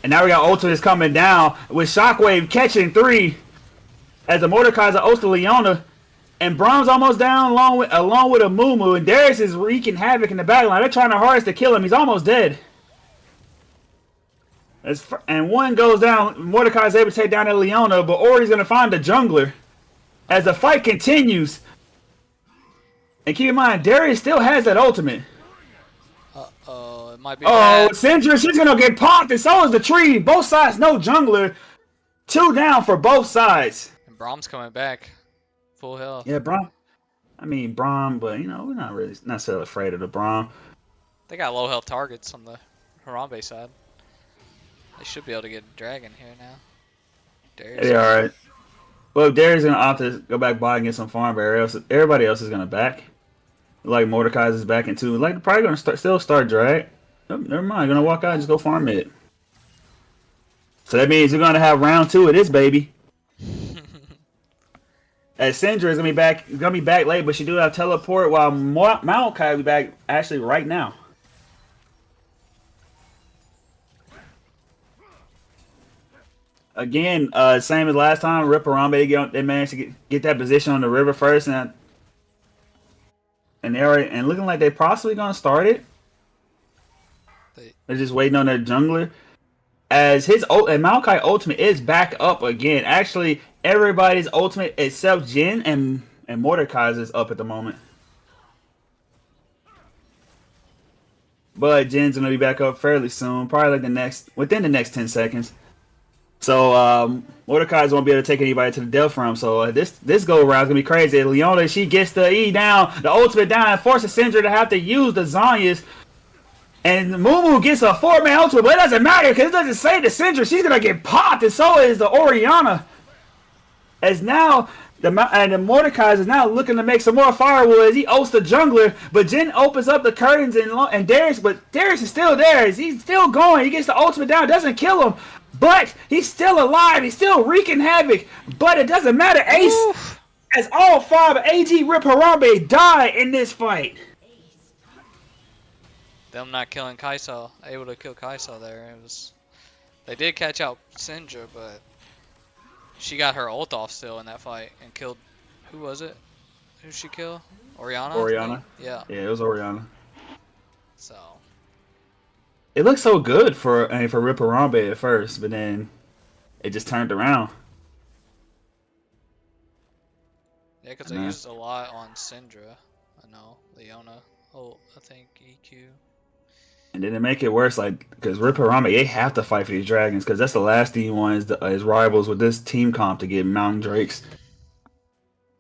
And now we got Ultimus coming down with Shockwave catching 3 as the Mordekaiser ults to Leona. And Braum's almost down along with a Mumu. And Darius is wreaking havoc in the back line. They're trying their hardest to kill him. He's almost dead. And one goes down. Mordecai is able to take down that Leona, but Ori's going to find the jungler as the fight continues. And keep in mind, Darius still has that ultimate. Uh-oh, it might be bad. Syndra, she's going to get popped, and so is the tree. Both sides, no jungler. 2 down for both sides. And Braum's coming back. Full health. Yeah, Braum. I mean, Braum, but, you know, we're not really necessarily afraid of the Braum. They got low health targets on the Harambe side. They should be able to get a dragon here now. Darius. Yeah, alright. Well, Darius is going to opt to go back by and get some farm, but everybody else is going to back. Like Mordekaiser is backing too. Like, probably going to still start drag. Oh, never mind. Going to walk out and just go farm it. So that means we're going to have round 2 of this, baby. As Syndra is going to be back late, but she do have teleport, while Maokai will be back actually right now. Again, same as last time, Rip Harambe, they managed to get that position on the river first, and they're looking like they're possibly gonna start it. They're just waiting on their jungler. As and Maokai ultimate is back up again. Actually, everybody's ultimate except Jin and Mordekaiser is up at the moment. But Jin's gonna be back up fairly soon, probably like within the next 10 seconds. So Mordecai's won't be able to take anybody to the death realm. So this go around is gonna be crazy. Leona, she gets the E down, the ultimate down, and forces Syndra to have to use the Zanyas. And Mumu gets a 4-man ultimate, but it doesn't matter because it doesn't say the Syndra. She's gonna get popped, and so is the Orianna. As now the Mordekaiser is now looking to make some more firewood as he ults the jungler, but Jin opens up the curtains and Darius, but Darius is still there. He's still going. He gets the ultimate down, doesn't kill him, but he's still alive. He's still wreaking havoc. But it doesn't matter. Ace, Oof. as all 5 AG Rip Harambe die in this fight. Them not killing Kai'Sa, able to kill Kai'Sa there. They did catch out Syndra, but she got her ult off still in that fight and killed. Who was it? Who she kill? Orianna. Orianna. Yeah. Yeah, it was Orianna. So. It looked so good for Rip Harambe at first, but then it just turned around. Yeah, because they used a lot on Syndra. I know. Leona. Oh, I think EQ. And then to make it worse, like, because Rip Harambe, they have to fight for these dragons, because that's the last thing he wants his rivals with this team comp to get Mountain Drakes.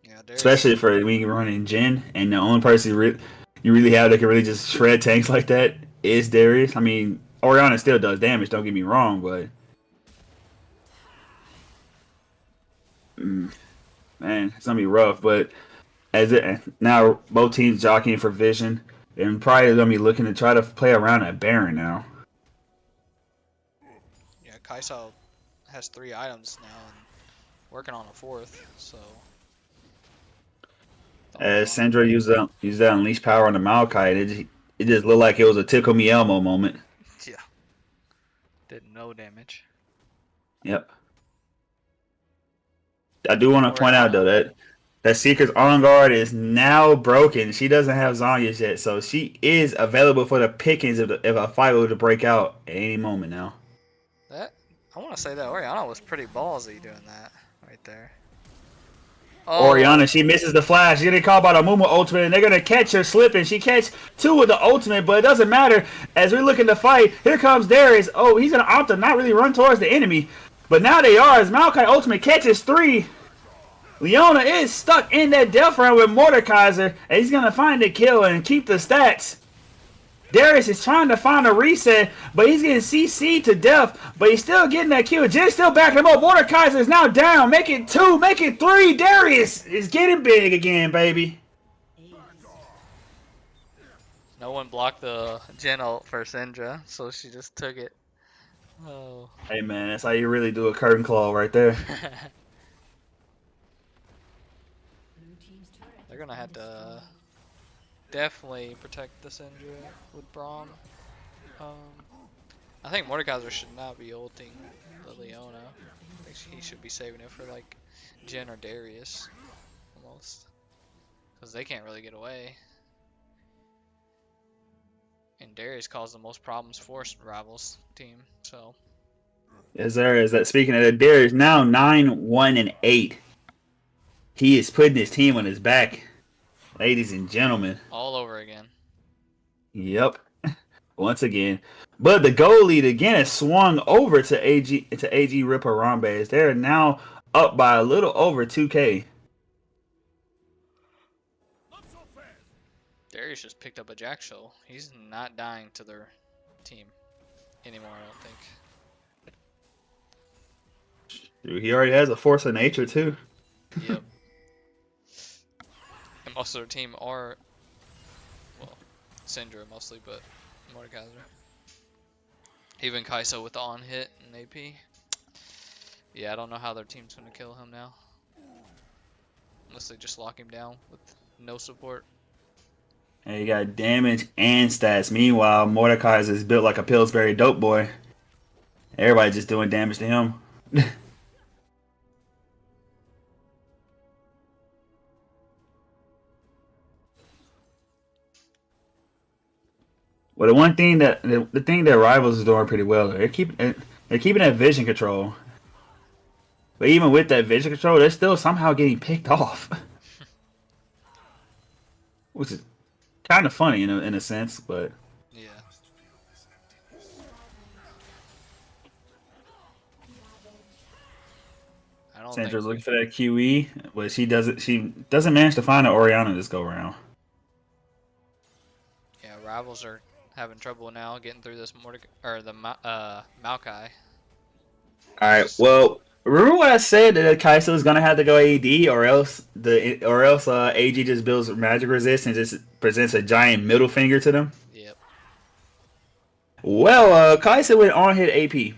Yeah, Darius. Especially for when you run in Jin, and the only person you really have that can really just shred tanks like that is Darius. I mean, Orianna still does damage, don't get me wrong, but man, it's gonna be rough. But now both teams jockeying for vision, and probably gonna be looking to try to play around at Baron now. Yeah, Kai'Sa has 3 items now and working on a 4th, so. As Syndra used that unleash power on the Maokai, it just looked like it was a tickle me Elmo moment. Yeah. Did no damage. Yep. I do want to point out though that Seeker's on guard is now broken. She doesn't have Zanyas yet, so she is available for the pickings if a fight were to break out at any moment now. I want to say that Orianna was pretty ballsy doing that right there. Oh. Orianna, she misses the flash. She's getting caught by the Mumu ultimate, and they're gonna catch her slipping. She catch 2 with the ultimate, but it doesn't matter. As we're looking to fight, here comes Darius. Oh, he's gonna opt to not really run towards the enemy, but now they are. As Maokai ultimate catches 3. Leona is stuck in that death round with Mordekaiser, and he's gonna find the kill and keep the stats. Darius is trying to find a reset, but he's getting CC'd to death, but he's still getting that kill. Jin's still backing him up. Mordekaiser is now down. Make it 2, make it 3. Darius is getting big again, baby. No one blocked the Jin ult for Syndra, so she just took it. Oh. Hey, man, that's how you really do a curtain claw right there. They're gonna have to definitely protect the Syndra with Braum. I think Mordekaiser should not be ulting the Leona. I think he should be saving it for like Jin or Darius almost, because they can't really get away. And Darius caused the most problems for Rivals team. So. Is that speaking of that, Darius now 9-1-8. He is putting his team on his back, ladies and gentlemen. All over again. Yep, once again. But the goal lead again has swung over to AG Rip Harambe, as they're now up by a little over 2K. Darius just picked up a Jack Show. He's not dying to their team anymore, I don't think. Dude, he already has a force of nature too. Yep. And most of their team are, well, Syndra mostly, but Mordekaiser. Even Kai'Sa with the on hit and AP. Yeah, I don't know how their team's gonna kill him now. Unless they just lock him down with no support. And you got damage and stats. Meanwhile, Mordekaiser is built like a Pillsbury dope boy. Everybody just doing damage to him. Well, the thing that Rivals is doing pretty well, they're keeping that vision control. But even with that vision control, they're still somehow getting picked off, which is kind of funny in a sense. But yeah, don't think. Sandra's looking for that QE, but she doesn't manage to find an Orianna this go round. Yeah, rivals are having trouble now getting through this Maokai. All right. Well, remember what I said that Kai'Sa was gonna have to go AD, or else AG just builds magic resist and just presents a giant middle finger to them. Yep. Well, Kai'Sa went on hit AP.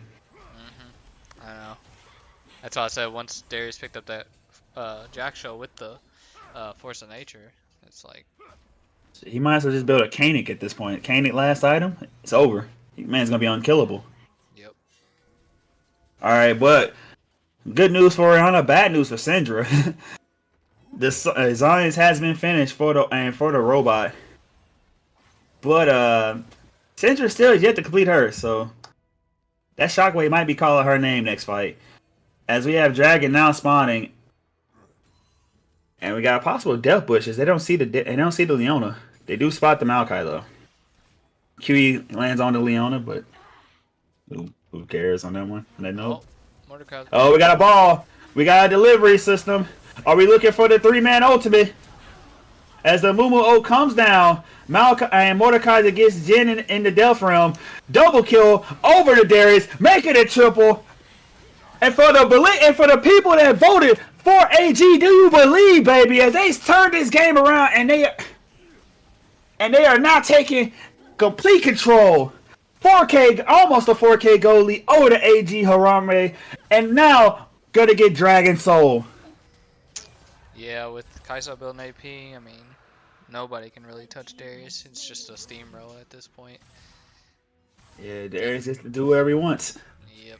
I know. That's why I said once Darius picked up that Jack show with the Force of Nature, it's like. He might as well just build a Kanik at this point. Kanik last item, it's over. Man's gonna be unkillable. Yep. All right, but good news for Orianna, bad news for Syndra. The Zions has been finished for the robot, but Syndra still is yet to complete hers. So that Shockwave might be calling her name next fight, as we have Dragon now spawning, and we got possible Death Bushes. They don't see the Leona. They do spot the Maokai though. QE lands on the Leona, but who cares on that one? On that note. Oh, we got a ball. We got a delivery system. Are we looking for the 3-man ultimate? As the Mumu ult comes down, Maokai and Mordekaiser gets Jin in the Delph Realm. Double kill over to Darius, make it a triple. And for the people that voted for AG, do you believe, baby, as they turned this game around and they are now taking complete control. 4K, almost a 4K goal lead over to AG Harame, and now gonna get Dragon Soul. Yeah, with Kai'Sa building AP, I mean, nobody can really touch Darius. It's just a steamroll at this point. Yeah, Darius just to do whatever he wants. Yep.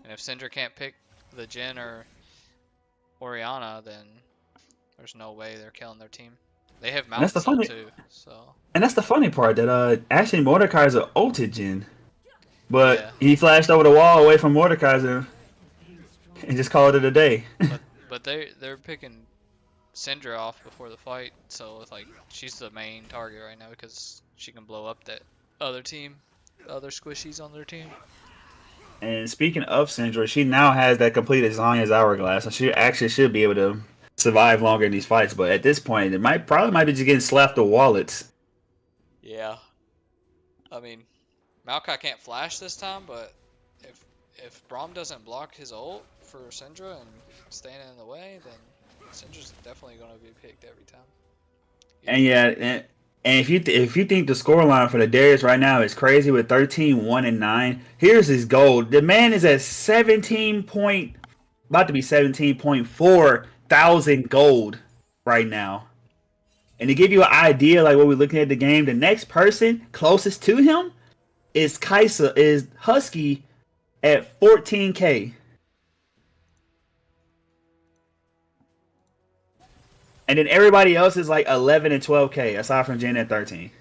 And if Syndra can't pick the Jhin or Orianna, then there's no way they're killing their team. They have mounts too, so. And that's the funny part, that actually Mordekaiser ulted Jhin. But he flashed over the wall away from Mordekaiser and just called it a day. but they're picking Syndra off before the fight, so it's like she's the main target right now because she can blow up that other team, the other squishies on their team. And speaking of Syndra, she now has that completed Zanya's hourglass, so she actually should be able to survive longer in these fights. But at this point, it might be just getting slapped with wallets. Yeah. I mean, Maokai can't flash this time, but if Braum doesn't block his ult for Syndra and standing in the way, then Syndra's definitely going to be picked every time. And if you think the scoreline for the Darius right now is crazy with 13-1-9, here's his goal. The man is at about to be 17.4 thousand gold right now. And to give you an idea, like what we're looking at the game, the next person closest to him is Husky at 14K. And then everybody else is like 11 and 12K, aside from Jhin at 13.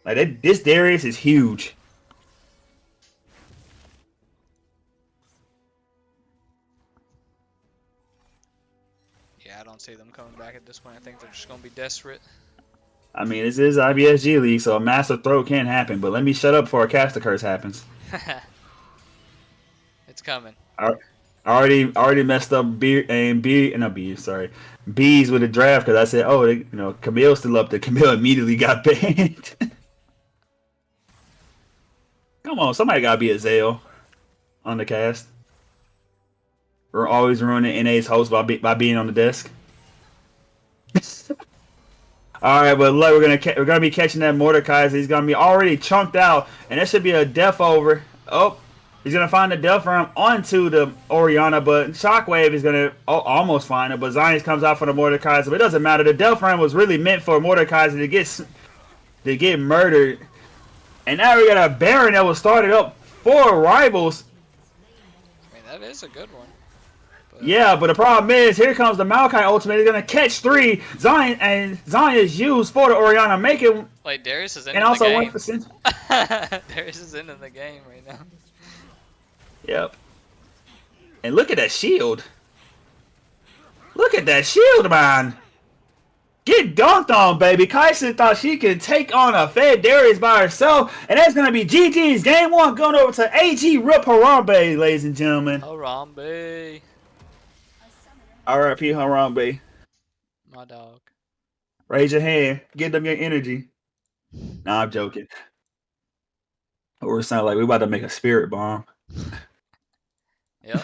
Like this Darius is huge. Yeah, I don't see them coming back at this point. I think they're just going to be desperate. I mean, this is IBSG League, so a massive throw can happen, but let me shut up before a caster curse happens. It's coming. I already messed up Bees with the draft because I said, Camille's still up there. Camille immediately got banned. Come on, somebody gotta be a Zale on the cast. We're always ruining NA's host by being on the desk. All right, but look, we're gonna be catching that Mordekaiser. He's gonna be already chunked out, and that should be a death over. Oh, he's gonna find the death realm onto the Orianna, but Shockwave is gonna almost find it. But Zions comes out for the Mordekaiser, but it doesn't matter. The death realm was really meant for Mordekaiser to get murdered, and now we got a Baron that was started up for rivals. I mean, that is a good one. Yeah, but the problem is, here comes the Maokai ultimate. He's gonna catch 3. Zion is used for the Orianna, making. Like Darius is in and the also game. 1%. Darius is in the game right now. Yep. And look at that shield. Look at that shield, man. get dunked on, baby. Kaisa thought she could take on a Fed Darius by herself, and that's gonna be GG's game one going over to AG Rip Harambe, ladies and gentlemen. Harambe. RIP Harambe. My dog. Raise your hand. Give them your energy. Nah, I'm joking. Or it sounds like we about to make a spirit bomb. Yep.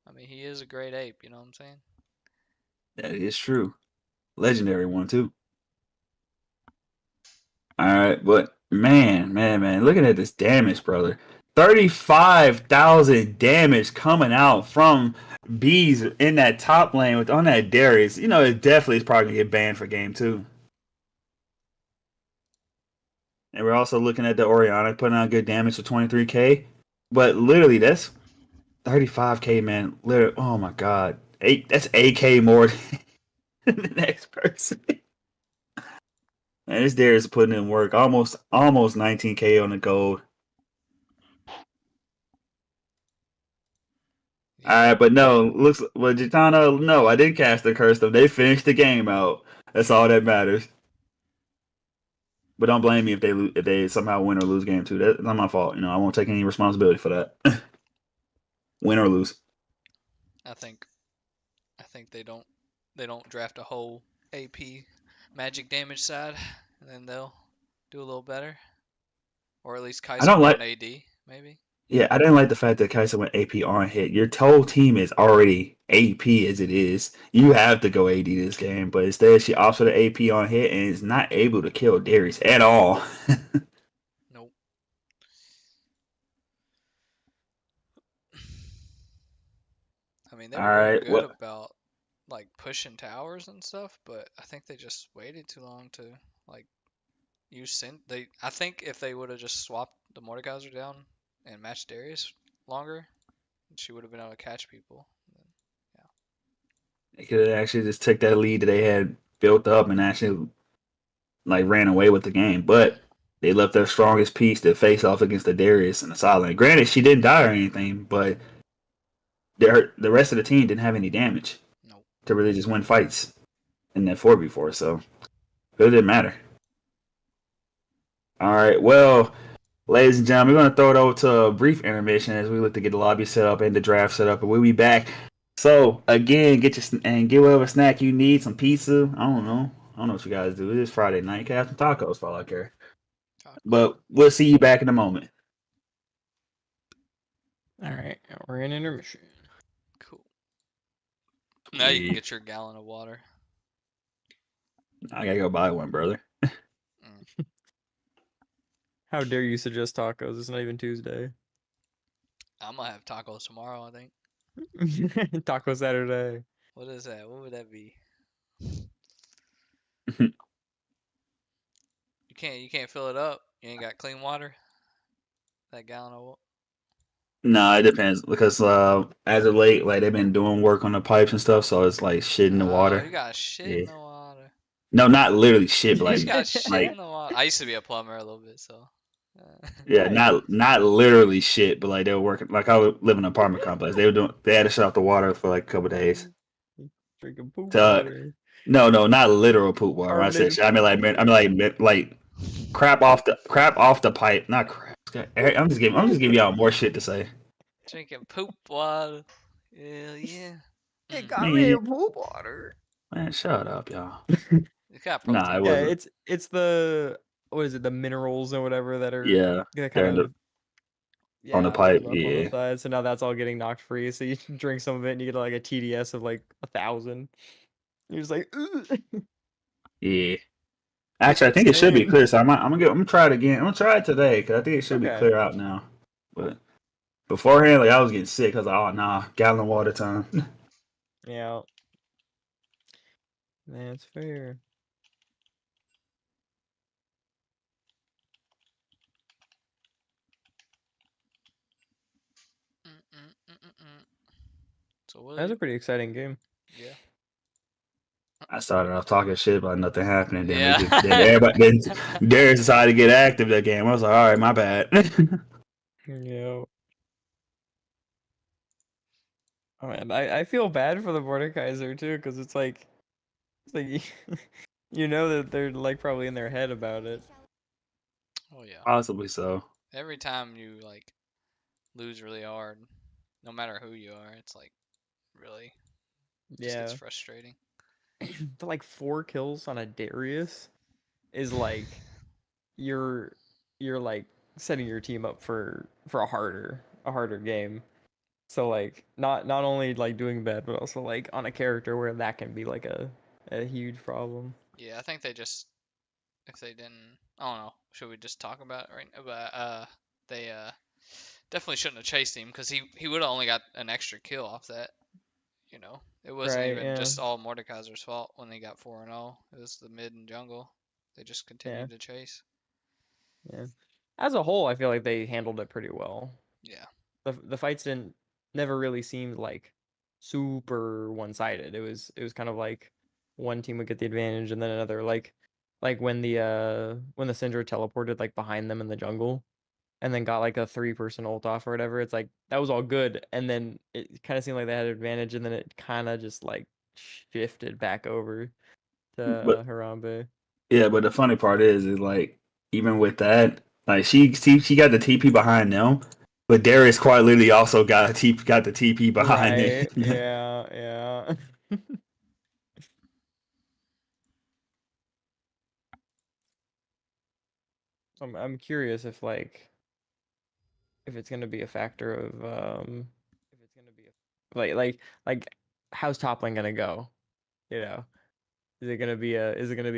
I mean, he is a great ape, you know what I'm saying? That is true. Legendary one, too. All right, but man, looking at this damage, brother. 35,000 damage coming out from bees in that top lane on that Darius. You know, it definitely is probably going to get banned for game 2. And we're also looking at the Oriana putting out good damage for 23k. But literally, that's 35k, man. Literally, oh my god. That's 8k more than the next person. Man, this Darius is putting in work. Almost 19k on the gold. Yeah. All right, but no, Gitano, no, I didn't cast the curse them. They finished the game out. That's all that matters. But don't blame me if they somehow win or lose game 2. That's not my fault. You know, I won't take any responsibility for that. Win or lose. I think they don't draft a whole AP magic damage side, and then they'll do a little better. Or at least I Kaiser don't go like. on AD, maybe. Yeah, I didn't like the fact that Kaiser went AP on hit. Your whole team is already AP as it is. You have to go AD this game, but instead she opts for the AP on hit and is not able to kill Darius at all. Nope. I mean, they All were doing right, good well, about like pushing towers and stuff, but I think they just waited too long to like use I think if they would have just swapped the Mordekaiser down and matched Darius longer, she would have been able to catch people. they could have actually just took that lead that they had built up and actually like ran away with the game, but they left their strongest piece to face off against the Darius in the side lane. Granted, she didn't die or anything, but the rest of the team didn't have any damage Nope. to really just win fights in that 4v4, so it didn't matter. All right, well, ladies and gentlemen, we're going to throw it over to a brief intermission as we look to get the lobby set up and the draft set up, and we'll be back. So, again, get whatever snack you need, some pizza. I don't know what you guys do. It is Friday night. You can have some tacos for all I care. But we'll see you back in a moment. All right, we're in intermission. Cool. Now you can get your gallon of water. I gotta go buy one, brother. How dare you suggest tacos? It's not even Tuesday. I'm gonna have tacos tomorrow, I think. Taco Saturday. What is that? What would that be? You can't fill it up. You ain't got clean water. That gallon of water. No, it depends because as of late, like they've been doing work on the pipes and stuff, so it's like shit in the water. You got shit in the water. No, not literally shit, but You like got shit like in the water. I used to be a plumber a little bit, so. yeah, not literally shit, but like they were working. Like I live in an apartment complex. They had to shut off the water for like a couple days. Drinking poop water. No, not literal poop water. When I said shit, I mean like crap off the pipe, not crap. I'm just giving y'all more shit to say. Drinking poop water. Yeah. It got me poop water. Man, shut up, y'all. It's got protein. Nah, it Yeah, wasn't. it's the what is it? The minerals or whatever that are kind of on the pipe. on the side. So now that's all getting knocked free. So you drink some of it and you get like a TDS of like 1,000. You're just like, ugh. Yeah. Actually, I think it should be clear. So I'm gonna try it again. I'm gonna try it today because I think it should be clear out now. But beforehand, like I was getting sick. I was like, oh nah, gallon of water time. Yeah. That's fair. So that's a pretty exciting game. Yeah. I started off talking shit about nothing happening. Then Darius decided to get active that game. I was like, all right, my bad. Yeah. Oh man, I feel bad for the Mordekaiser too, because it's like you know that they're like probably in their head about it. Oh yeah. Possibly so. Every time you like lose really hard, no matter who you are, it's like really just gets Yeah, frustrating. but like 4 kills on a Darius is like you're you're like setting your team up for a harder game. So like not only like doing bad, but also like on a character where that can be like a huge problem. Yeah, I think they just if they didn't, I don't know. Should we just talk about it right now? But they definitely shouldn't have chased him because he would have only got an extra kill off that. You know, it wasn't Right, even yeah. just all Mordekaiser's fault when they got 4-0. It was the mid and jungle. They just Yeah. continued to chase. Yeah. As a whole, I feel like they handled it pretty well. Yeah. The fights didn't never really seemed like super one-sided. It was kind of like one team would get the advantage and then another like when the Syndra teleported like behind them in the jungle and then got like a three-person ult off or whatever. It's like that was all good and then it kind of seemed like they had an advantage and then it kind of just like shifted back over to But Harambe. yeah, but the funny part is like even with that, like she got the TP behind them, but Darius quite literally also got the TP behind Right. it. Yeah, yeah. I'm curious if like if it's gonna be a factor of if it's gonna be like how's top lane gonna go? You know, is it gonna be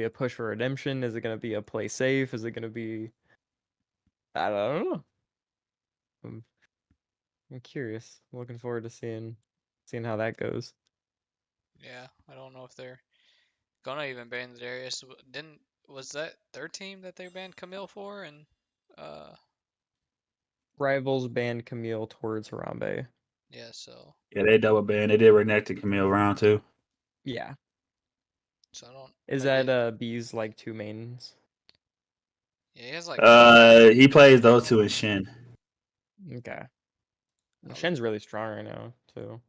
a push for redemption? Is it gonna be a play safe? Is it gonna be I don't know. I'm I'm curious. I'm looking forward to seeing how that goes. Yeah. I don't know if they're gonna even ban the Darius. Didn't was that their team that they banned Camille for? And uh, Rivals banned Camille towards Harambe. yeah. So Yeah, they double ban. They did Renekton to Camille round too. Yeah. I don't Is that maybe. B's like two mains? Yeah, he has like four. He plays those two in Shin. Okay. I would. Shen's really strong right now too.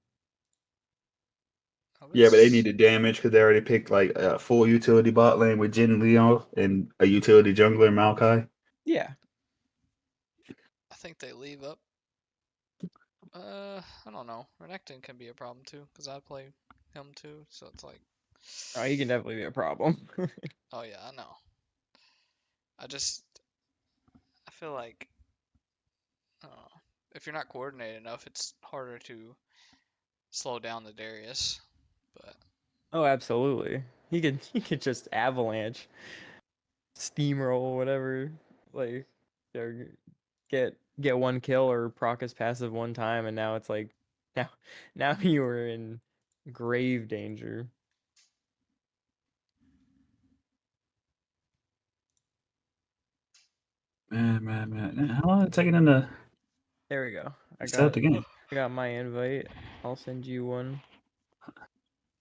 I Yeah, but they need was. the damage because they already picked like a full utility bot lane with Jin Leon and a utility jungler Maokai. Yeah. I think they leave up. I don't know. Renekton can be a problem too, because I play him too. So it's like, Oh, he can definitely be a problem. oh yeah, I know. I just, I feel like, I don't know. If you're not coordinated enough, it's harder to slow down the Darius. But Oh, absolutely. He could just avalanche, steamroll, whatever. Like, or get one kill or proc his passive one time, and now it's like now now you are in grave danger. Man. How long did it take them to There we go. I set up got the game? I got my invite. I'll send you one.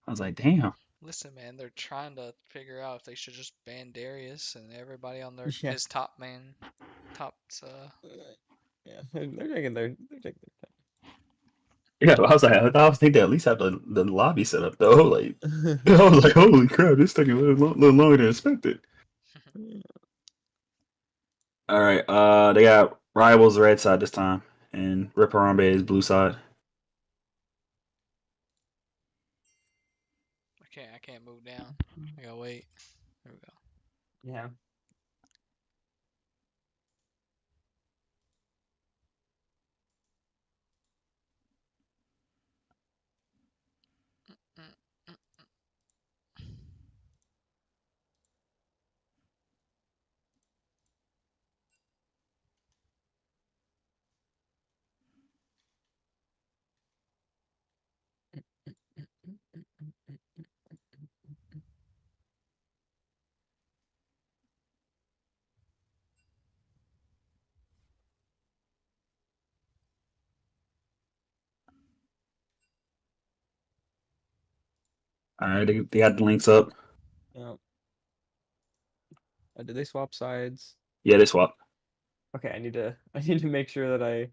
I was like, damn. listen, man, they're trying to figure out if they should just ban Darius and everybody on their Yeah. his top man, tops. Yeah, they're taking Yeah, I was like, I was thinking they at least have the lobby set up though. Like, their I was like, holy crap, this taking a little longer than expected. time. All right, they got rivals red side this time, and Rip Harambe is blue side. I can't move down. I gotta wait. There we go. Yeah. Mm, mm. All right, they got the links up. Yeah. Did they swap sides? Yeah, they swap. Okay, I need to make sure that I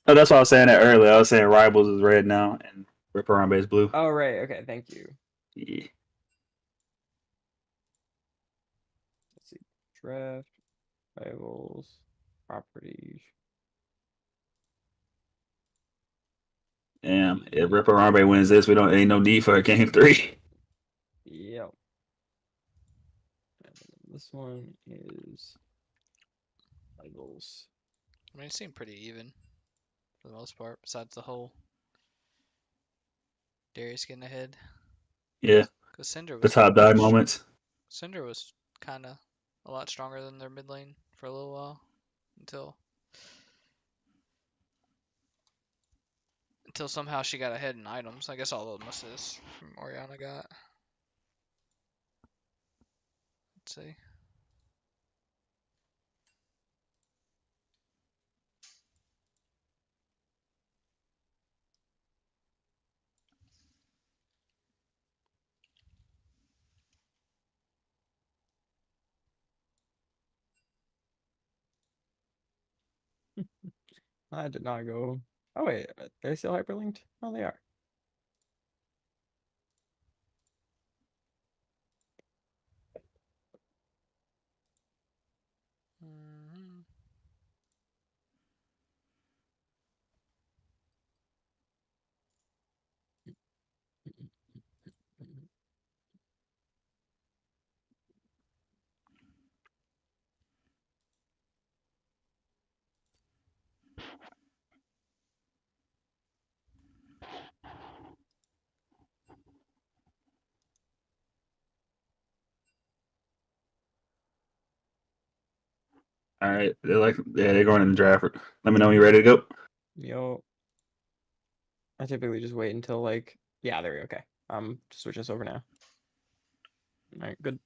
Oh, that's what I was saying that earlier. I was saying rivals is red now, and Rip Harambe is blue. Oh right, okay, thank you. Yeah. Let's see. Draft, rivals, properties. Damn, if Rip Harambe wins this, we don't ain't no need for a game 3. Yep. And this one is rivals. I mean, it seemed pretty even for the most part, besides the whole Darius getting ahead. Yeah, Because Syndra the was top die moments. Syndra was kind of a lot stronger than their mid lane for a little while until somehow she got ahead in items. I guess all of them assists from Oriana got. Let's see. I did not go. Oh wait, are they still hyperlinked? Oh, they are. Mm-hmm. All right, they're going in the draft. Let me know when you're ready to go. Yo, I typically just wait until like, yeah, there we go. Okay. Switch us over now. All right, good.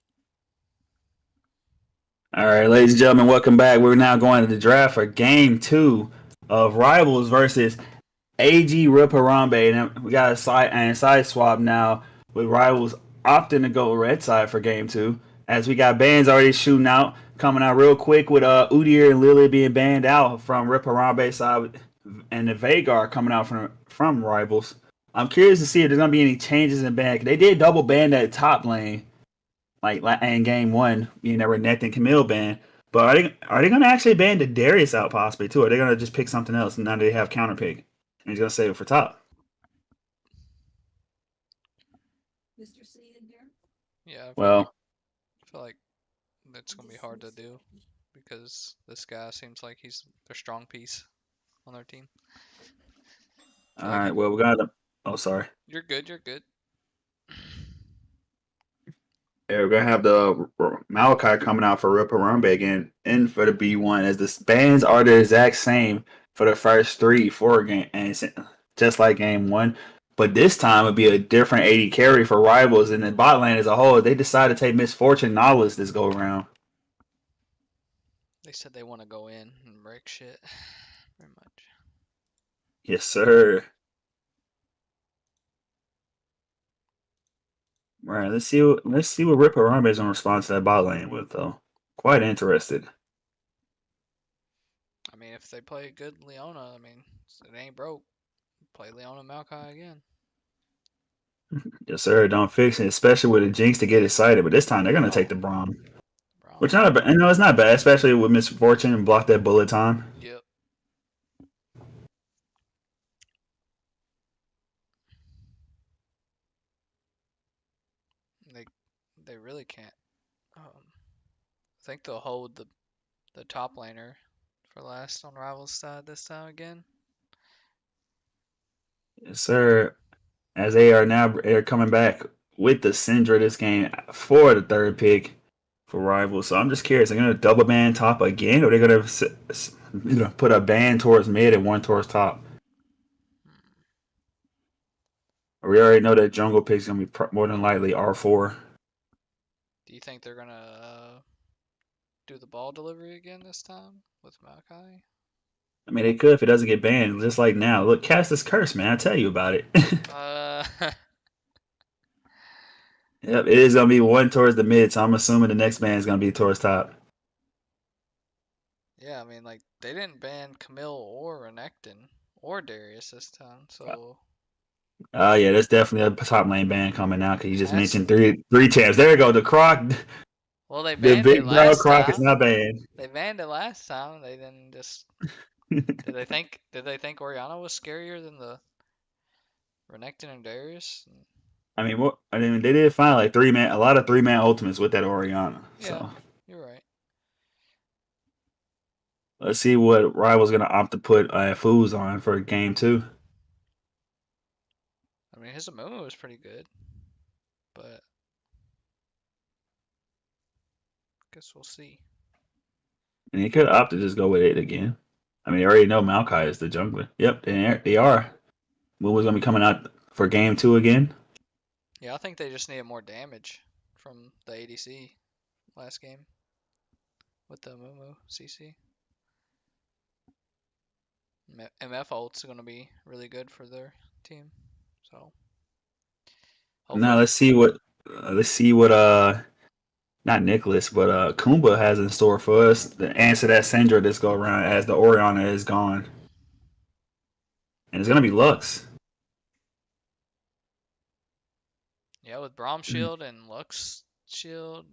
All right, ladies and gentlemen, welcome back. We're now going to the draft for game 2 of Rivals versus AG Rip Harambe. And we got a side swap now with Rivals opting to go red side for game 2. As we got bans already shooting out, coming out real quick with Udyr and Lily being banned out from Rip Harambe side and the Vagar coming out from Rivals. I'm curious to see if there's going to be any changes in ban. They did double ban that top lane like in game 1, being that Renekton and Camille ban. But are they going to actually ban the Darius out possibly too? Or are they going to just pick something else and now they have counter pick? And he's going to save it for top. Yeah, Well, I feel like that's gonna be hard to do because this guy seems like he's their strong piece on their team. I all feel like right. Well, we got them. Oh, sorry. you're good. You're good. Yeah, we're gonna have the Malachi coming out for Rip Harambe again and for the B1 as the bands are the exact same for the first 3-4 game and it's just like game 1. But this time it'd be a different 80 carry for Rivals and the bot lane as a whole. They decided to take Misfortune Nautilus this go around. They said they want to go in and break shit. Very much. Yes, sir. Right, let's see what Rip Harambe is gonna respond to that bot lane with though. Quite interested. I mean, if they play good Leona, I mean, it ain't broke. Play Leona Maokai again. Yes, sir. Don't fix it, especially with a Jinx to get excited. But this time they're gonna take the Braum. Which Braum. not a, no, it's not bad, especially with Misfortune and block that bullet time. Yep. They they really can't. I think they'll hold the top laner for last on Rivals side this time again. Yes, sir. As they're coming back with the Syndra this game for the third pick for Rivals. So I'm just curious, they're gonna double ban top again, or they're gonna put a ban towards mid and one towards top? We already know that jungle pick's gonna be more than likely R4. Do you think they're gonna do the ball delivery again this time with Maokai? I mean, they could if it doesn't get banned, just like now. Look, cast this curse, man. I tell you about it. Uh, Yep, it is gonna be one towards the mid, so I'm assuming the next ban is gonna be towards top. yeah, I mean, like, they didn't ban Camille or Renekton or Darius this time, so Yeah, there's definitely a top lane ban coming out because you just That's mentioned three champs. There you go. The Croc, well, they the banned it big bro last Croc is time. not banned. They banned it last time. They didn't just. Did they think Oriana was scarier than the Renekton and Darius? I mean, what? I mean, they did find like a lot of 3-man ultimates with that Oriana. Yeah, So you're right. let's see what Rival's gonna opt to put Foods on for game 2. I mean, his Amumu was pretty good, but guess we'll see. And he could opt to just go with it again. I mean, they already know Maokai is the jungler. Yep, they are. Moon's gonna be coming out for game 2 again. Yeah, I think they just needed more damage from the ADC last game with the Amumu CC. MF ult's gonna be really good for their team, so Now hopefully. let's see what not Nicholas, but Kumba has in store for us to answer that Syndra this go around as the Oriana is gone. And it's gonna be Lux. Yeah, with Braum shield and Lux shield,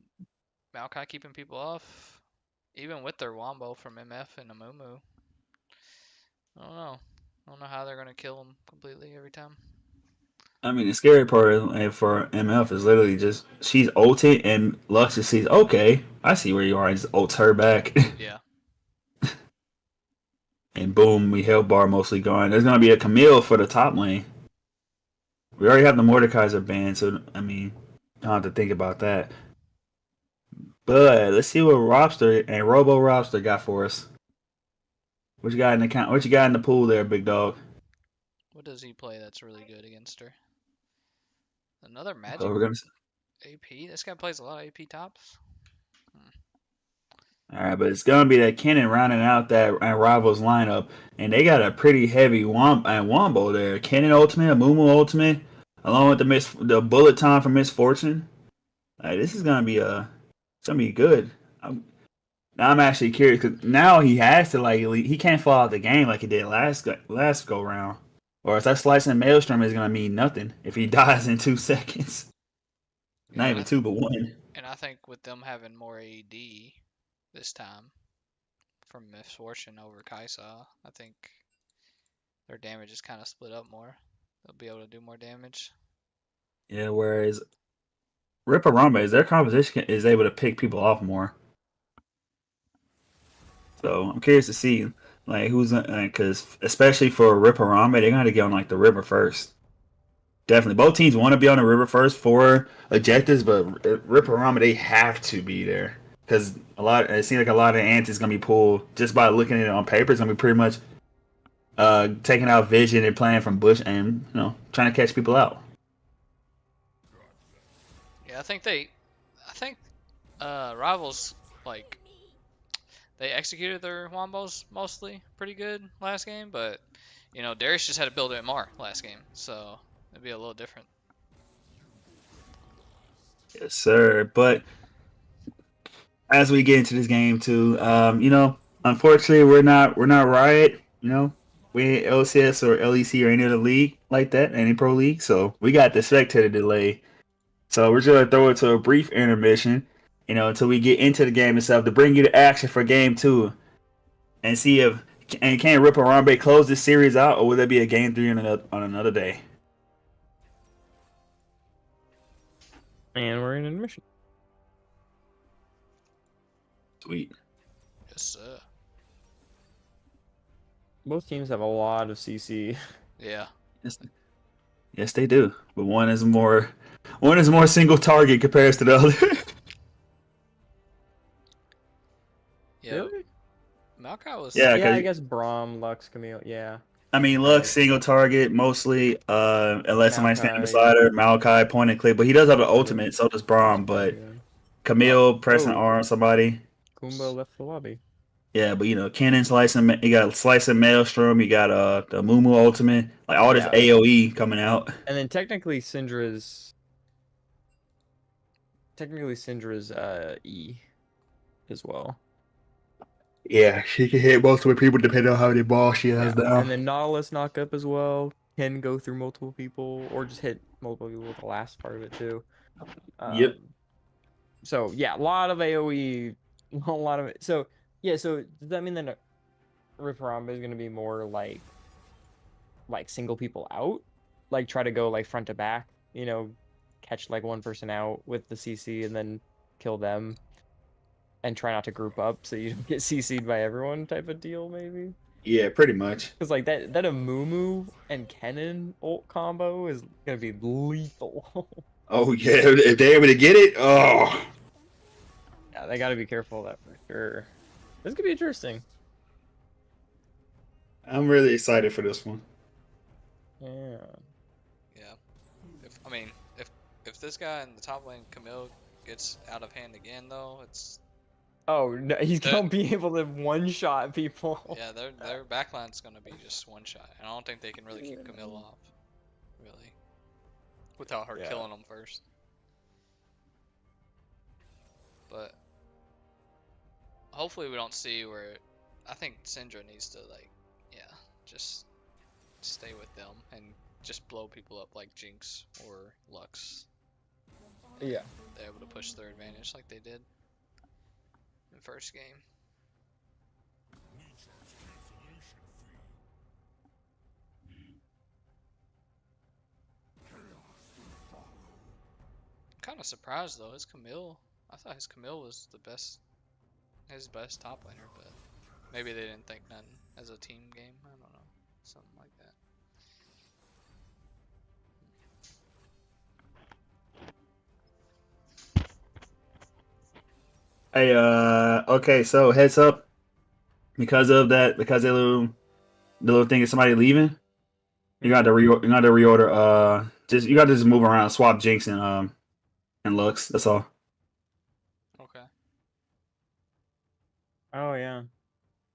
Maokai keeping people off, even with their Wombo from MF and Amumu. I don't know. I don't know how they're gonna kill him completely every time. I mean, the scary part for MF is literally just she's ulted and Lux just sees, okay, I see where you are, and just ults her back. Yeah. And boom, we health bar mostly gone. There's gonna be a Camille for the top lane. We already have the Mordekaiser banned, so I mean, I don't have to think about that. But let's see what Robster and Robo Robster got for us. What you got in the count? What you got in the pool there, big dog? What does he play that's really good against her? Another So magic we're gonna. AP? This guy plays a lot of AP tops. All right, but it's gonna be that Kennen rounding out that Rivals lineup, and they got a pretty heavy wombo there. Kennen ultimate, Mumu ultimate, along with the bullet time for Misfortune. This is gonna be it's gonna be good. Now I'm actually curious because now he has to he can't fall out the game like he did last go round, or if that slicing maelstrom is gonna mean nothing if he dies in 2 seconds. Not Yeah, even two, but one. and I think with them having more AD this time from Misfortune over Kaisa, I think their damage is kind of split up more. They'll be able to do more damage. Yeah, whereas Ripper Rambe, their composition is able to pick people off more. So I'm curious to see like who's because especially for Ripper Rambe, they're gonna get on like the river first. Definitely, both teams want to be on the river first for objectives, but Ripper Rambe they have to be there because it seems like a lot of ants is gonna be pulled just by looking at it on paper. It's gonna be pretty much taking out vision and playing from bush and trying to catch people out. Yeah, I think Rivals like they executed their wombos mostly pretty good last game, but Darius just had to build MR last game, so it'd be a little different. Yes, sir. But as we get into this game too, unfortunately we're not Riot. We ain't LCS or LEC or any other league like that, any pro league. So we got the spectator delay. So we're just gonna throw it to a brief intermission, until we get into the game itself to bring you the action for game 2 and see if can Rip Harambe close this series out, or will there be a game 3 on another day? And we're in admission. Sweet. Yes, sir. Both teams have a lot of CC. Yeah. Yes, they do. But one is more single target compared to the other. Yeah. Really? Maokai was. Yeah, Yeah, I because guess Braum, Lux, Camille. Yeah. I mean, Lux Right. single target mostly, unless somebody's standing Maokai. beside her. Maokai point and click, but he does have the Yep. ultimate. So does That's Braum. pretty But good. Camille pressing Oh, arm somebody. Kumba left the lobby. Yeah, but Kennen slicing. You got slicing Maelstrom. You got the Mumu ultimate. Like all this Yeah. AOE coming out. And then technically Syndra's E as well. Yeah, she can hit multiple people depending on how many balls she has Yeah. now. And then Nautilus knock up as well. can go through multiple people or just hit multiple people with the last part of it too. Yep. So yeah, a lot of AoE, a lot of it. So yeah, so does that mean that Ripperamba is gonna be more like single people out, like try to go like front to back, catch like one person out with the CC and then kill them, and try not to group up so you don't get CC'd by everyone type of deal maybe. Yeah, pretty much. Because like that Amumu and Kennen ult combo is gonna be lethal. Oh yeah, if they're able to get it, oh, Yeah, they gotta be careful of that for sure. This could be interesting. I'm really excited for this one. Yeah. Yeah. If this guy in the top lane, Camille, gets out of hand again, though, it's Oh no, he's the gonna be able to one shot people. yeah, their backline's gonna be just one shot, and I don't think they can really keep Camille off, really, without her Yeah. killing them first. But hopefully we don't see where. I think Syndra needs to yeah, just stay with them and just blow people up like Jinx or Lux. Yeah. They're able to push their advantage like they did in the first game. I'm kind of surprised though. I thought his Camille was his best top laner, but maybe they didn't think nothing as a team game. I don't know, something like that. Hey, okay, so heads up, because of that, because the little thing is somebody leaving, you got to reorder. Just you got to just move around, swap Jinx and Lux. That's all. Okay. Oh yeah.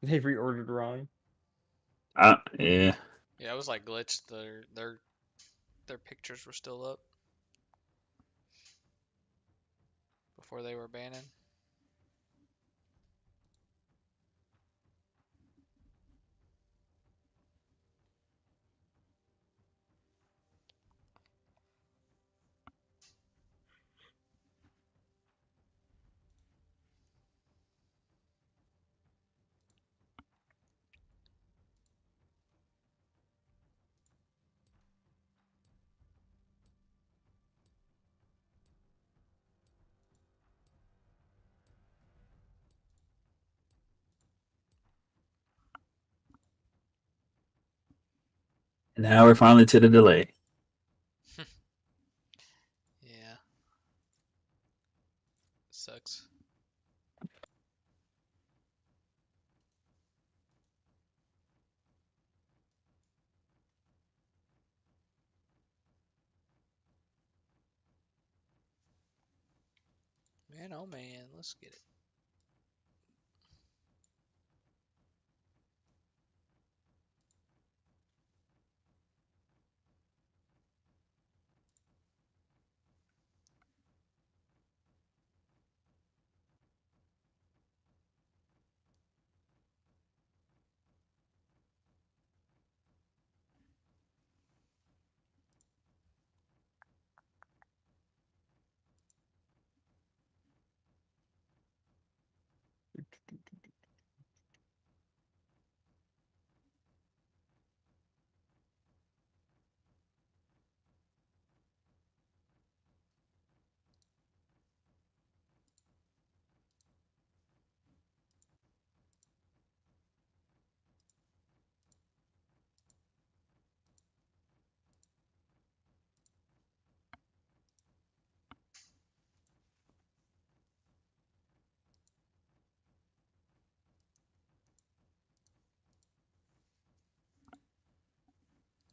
They reordered wrong. Yeah. Yeah, it was like glitched. Their pictures were still up before they were banning. Now we're finally to the delay. Yeah, sucks. Man, oh man, let's get it.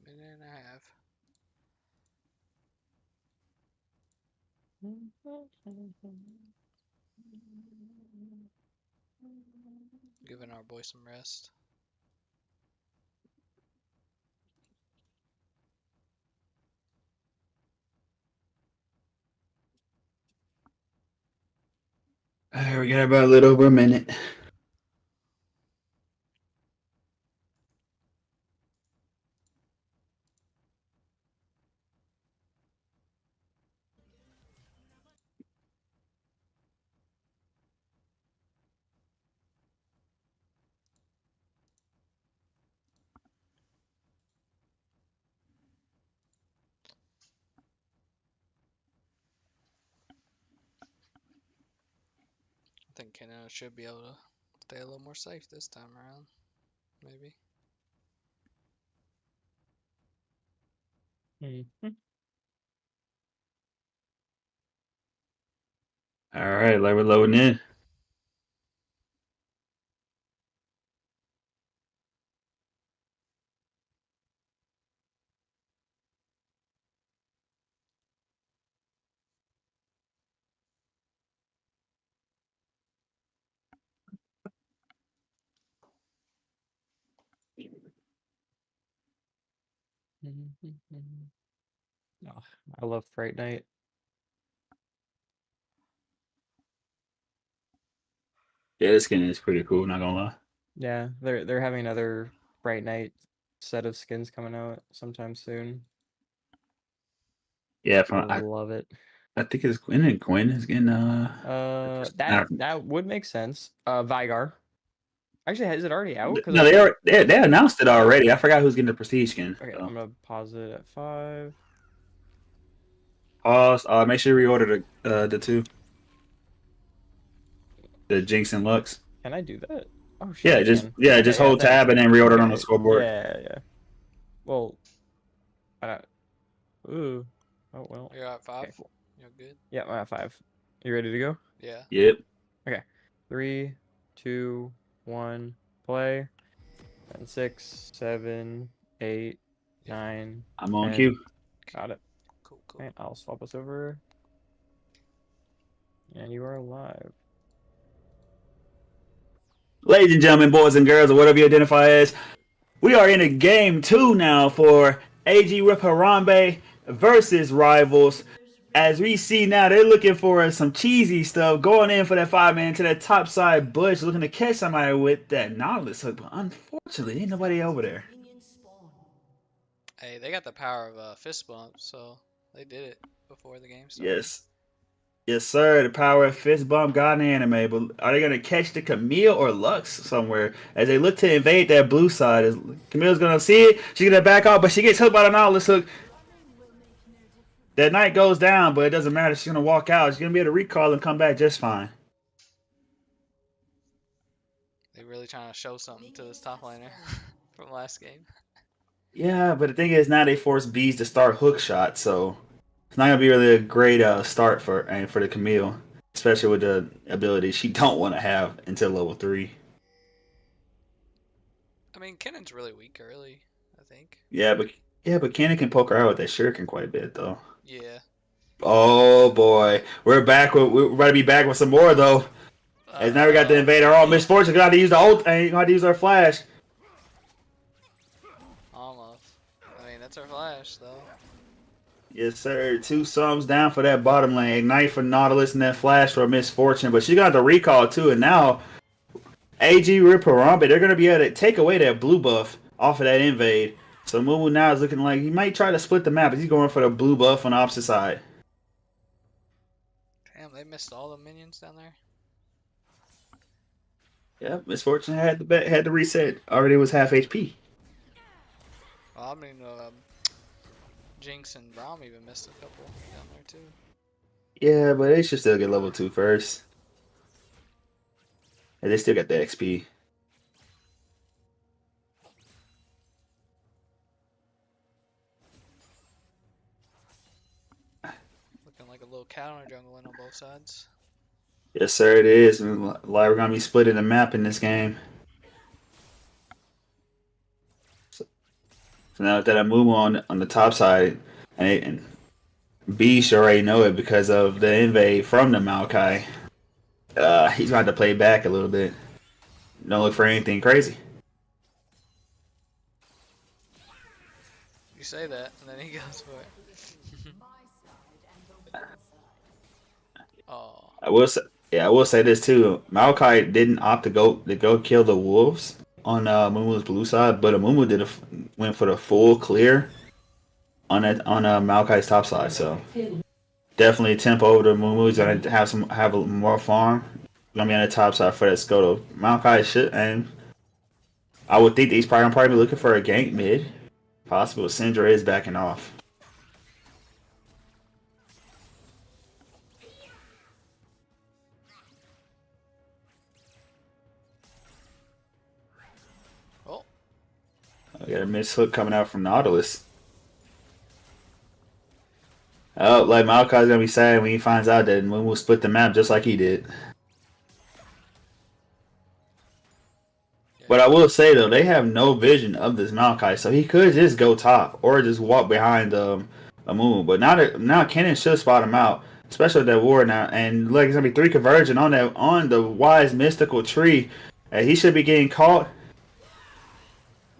Minute and a half. Giving our boy some rest. All right, we got about a little over a minute. think Keno should be able to stay a little more safe this time around. Maybe. Mhm. All right, like we're loading in. Oh, I love Fright Night. Yeah, this skin is pretty cool. Not gonna lie. Yeah, they're having another Fright Night set of skins coming out sometime soon. Yeah, I love it. I think it's Gwen and Gwen is getting That would make sense. Vigar. Actually, is it already out? Because I no, think. they announced it already. I forgot who's getting the prestige skin. Okay, So I'm gonna pause it at 5. pause. Make sure you reorder the two, the Jinx and Lux. Can I do that? Oh shit, Yeah, I can. just Okay, yeah, hold thanks. tab and then reorder it on the Okay, scoreboard. yeah. Well, I don't. Ooh. Oh well. You're at 5? Okay, cool. You're good? Yeah, I'm at 5. You ready to go? Yeah. Yep, Okay. 3, 2, 1, play. And 6, 7, 8, Yep. 9, I'm on 10. cue. Got it. Cool, cool. Okay, I'll swap us over. And you are live. Ladies and gentlemen, boys and girls, or whatever you identify as, we are in a game 2 now for AG Harambe versus Rivals. As we see now, they're looking for some cheesy stuff, going in for that 5-man to that top side bush, looking to catch somebody with that Nautilus hook, but unfortunately, ain't nobody over there. Hey, they got the power of fist bump, so they did it before the game started. Yes. Yes, sir. The power of fist bump got an anime, but are they gonna catch the Camille or Lux somewhere as they look to invade that blue side? Is Camille's gonna see it? She's gonna back off, but she gets hooked by the Nautilus hook. That knight goes down, but it doesn't matter. She's gonna walk out. She's gonna be able to recall and come back just fine. They really trying to show something to this top laner from last game. Yeah, but the thing is, now they force bees to start hook shots, so it's not gonna be really a great start for the Camille, especially with the ability she don't want to have until level 3. I mean, Kennon's really weak early, I think. But Cannon can poke her out with that shuriken quite a bit though. Yeah. Oh boy, we're back. We're about to be back with some more though. As now we got the invader. Oh, misfortune. Got to use the ult. And got to use our flash. Almost. I mean, that's our flash, though. Yes, sir. 2 sums down for that bottom lane. Ignite for Nautilus and that flash for misfortune. But she got the recall too. And now AG Harambe, they're gonna be able to take away that blue buff off of that invade. So Mumu now is looking like he might try to split the map, but he's going for the blue buff on the opposite side. Damn, they missed all the minions down there. Yeah, misfortune had the reset. Already was half HP. Well, I mean, Jinx and Braum even missed a couple down there, too. Yeah, but they should still get level 2 first. And they still got the XP. Looking like a little counter jungling on both sides. Yes, sir, it is. Like we're gonna be splitting the map in this game. So now that I move on the top side, and B should already know it because of the invade from the Maokai. He's going to play back a little bit. Don't look for anything crazy. You say that, and then he goes for it. Oh. I will say this too. Maokai didn't opt to go kill the wolves on Mumu's blue side, but Mumu went for the full clear on Maokai's top side. So definitely tempo over to Mumu. He's gonna have a more farm. Gonna be on the top side for that Scoto. Maokai should, and I would think that he's probably be looking for a gank mid. Possible. Syndra is backing off. We got a missed hook coming out from Nautilus. Oh, like Maokai's gonna be sad when he finds out that Moon will split the map just like he did. But I will say though, they have no vision of this Maokai, so he could just go top or just walk behind a Moon. But now Kennen should spot him out, especially with that ward now. And look, it's gonna be 3 converging on the wise mystical tree. And he should be getting caught.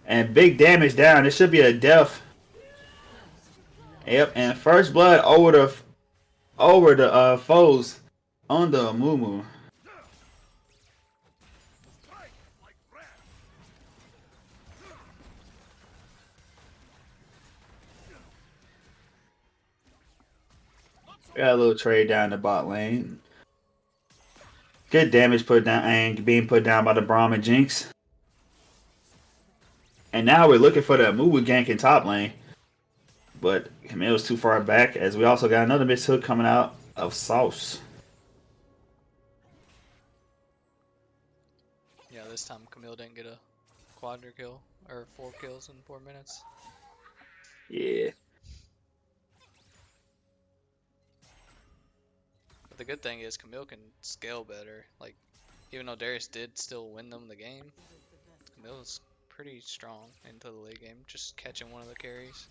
And big damage down. It should be a death. Yep, and first blood over the foes on the Mumu. Got a little trade down the bot lane. Good damage put down and being put down by the Braum and Jinx. And now we're looking for the Mumu gank in top lane. But Camille's too far back, as we also got another missed hook coming out of Sauce. Yeah, this time Camille didn't get a quadra kill, or 4 kills in 4 minutes. Yeah. But the good thing is Camille can scale better. Like, even though Darius did still win them the game, Camille's pretty strong into the late game, just catching one of the carries.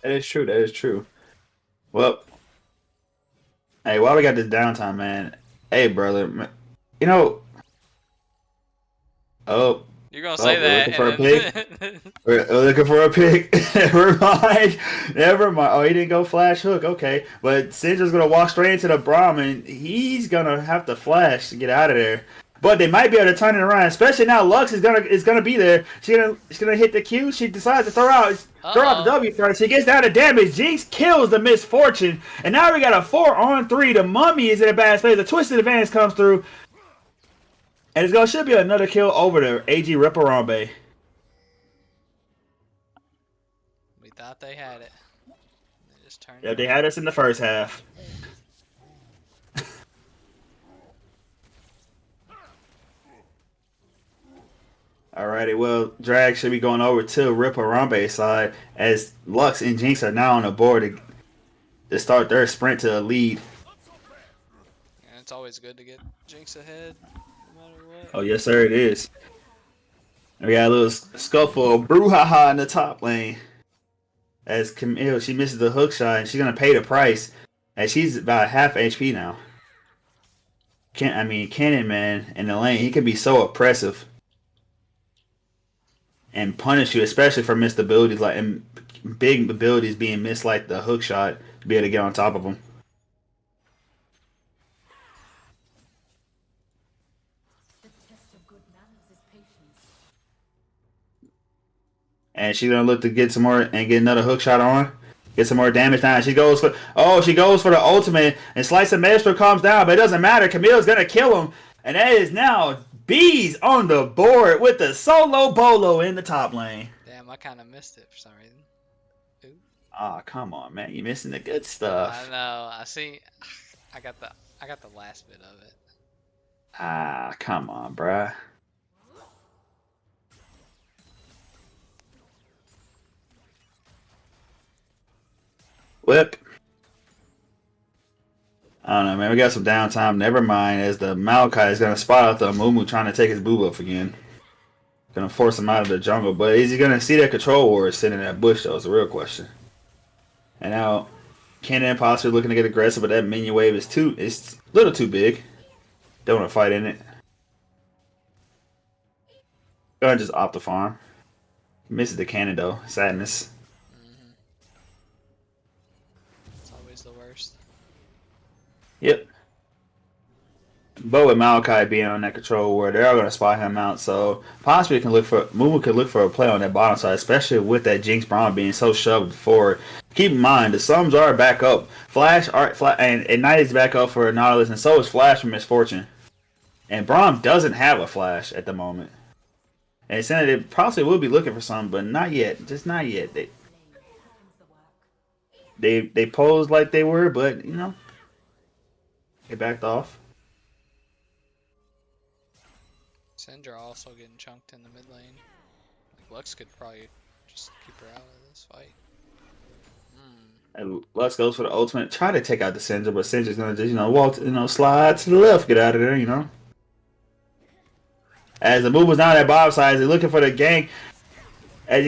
That is true. That is true. Well, hey, while we got this downtime, man. Hey, brother. You know. Oh. You're gonna say that. Looking for a pig. We're looking for a pig. Never mind. Never mind. Oh, he didn't go flash hook. Okay, but Syndra's gonna walk straight into the Braum, and he's gonna have to flash to get out of there. But they might be able to turn it around, especially now. Lux is gonna be there. She's gonna hit the Q. She decides to throw out the W first. She gets down to damage. Jinx kills the Misfortune, and now we got a 4-on-3. The Mummy is in a bad space. The Twisted Advance comes through, and should be another kill over the AG Ripperambe. We thought they had it. They just turned. Yeah, they had us in the first half. Alrighty, well, Drag should be going over to Ripperambe's side as Lux and Jinx are now on the board to start their sprint to the lead. And it's always good to get Jinx ahead, no matter what. Oh, yes, sir, it is. We got a little scuffle of brouhaha in the top lane. As Camille, she misses the hook shot, and she's going to pay the price. As she's about half HP now. Kennen, man, in the lane, he can be so oppressive. And punish you, especially for missed abilities, and big abilities being missed, like the hook shot, to be able to get on top of them. And she's gonna look to get some more and get another hook shot on, get some more damage down. She goes for the ultimate, and Slice of Maestro comes down, but it doesn't matter. Camille's gonna kill him, and that is now Bees on the board with the solo bolo in the top lane. Damn, I kind of missed it for some reason. Ooh. Ah, come on, man, you're missing the good stuff. I know. I see. I got the last bit of it. Ah, come on, bruh. Whip. I don't know, man. We got some downtime. Never mind, as the Maokai is going to spot out the Mumu trying to take his boob up again. Going to force him out of the jungle. But is he going to see that control war sitting in that bush, though, is the real question. And now, Kennen possibly looking to get aggressive, but that minion wave is a little too big. Don't want to fight in it. Going to just opt the farm. Misses the cannon, though. Sadness. It's always the worst. Yep. But with Maokai being on that control ward, they're all going to spot him out. So possibly Mumu could look for a play on that bottom side, especially with that Jinx Braum being so shoved forward. Keep in mind, the Sums are back up. And Ignite is back up for Nautilus, and so is Flash from Misfortune. And Braum doesn't have a Flash at the moment. And it said it possibly will be looking for some, but not yet. Just not yet. They posed like they were, but, you know, they backed off. Syndra also getting chunked in the mid lane. Like Lux could probably just keep her out of this fight. And Lux goes for the ultimate, try to take out the Syndra, but Syndra's gonna just, walk, slide to the left, get out of there. As the move was down at bottom side, he's looking for the gank. As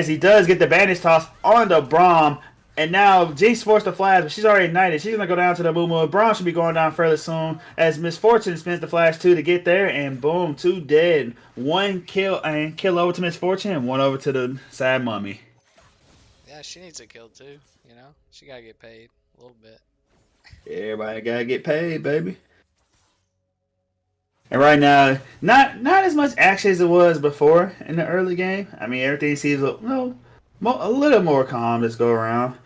he does get the bandage toss on the Braum, and now Jinx forced the flash, but she's already ignited. She's gonna go down to the Moo. Braum should be going down fairly soon. As Misfortune spins the flash 2 to get there, and boom, 2 dead. 1 kill and kill over to Misfortune, and 1 over to the sad mummy. Yeah, she needs a kill too. She gotta get paid a little bit. Everybody gotta get paid, baby. And right now, not as much action as it was before in the early game. I mean, everything seems a little more calm this go around.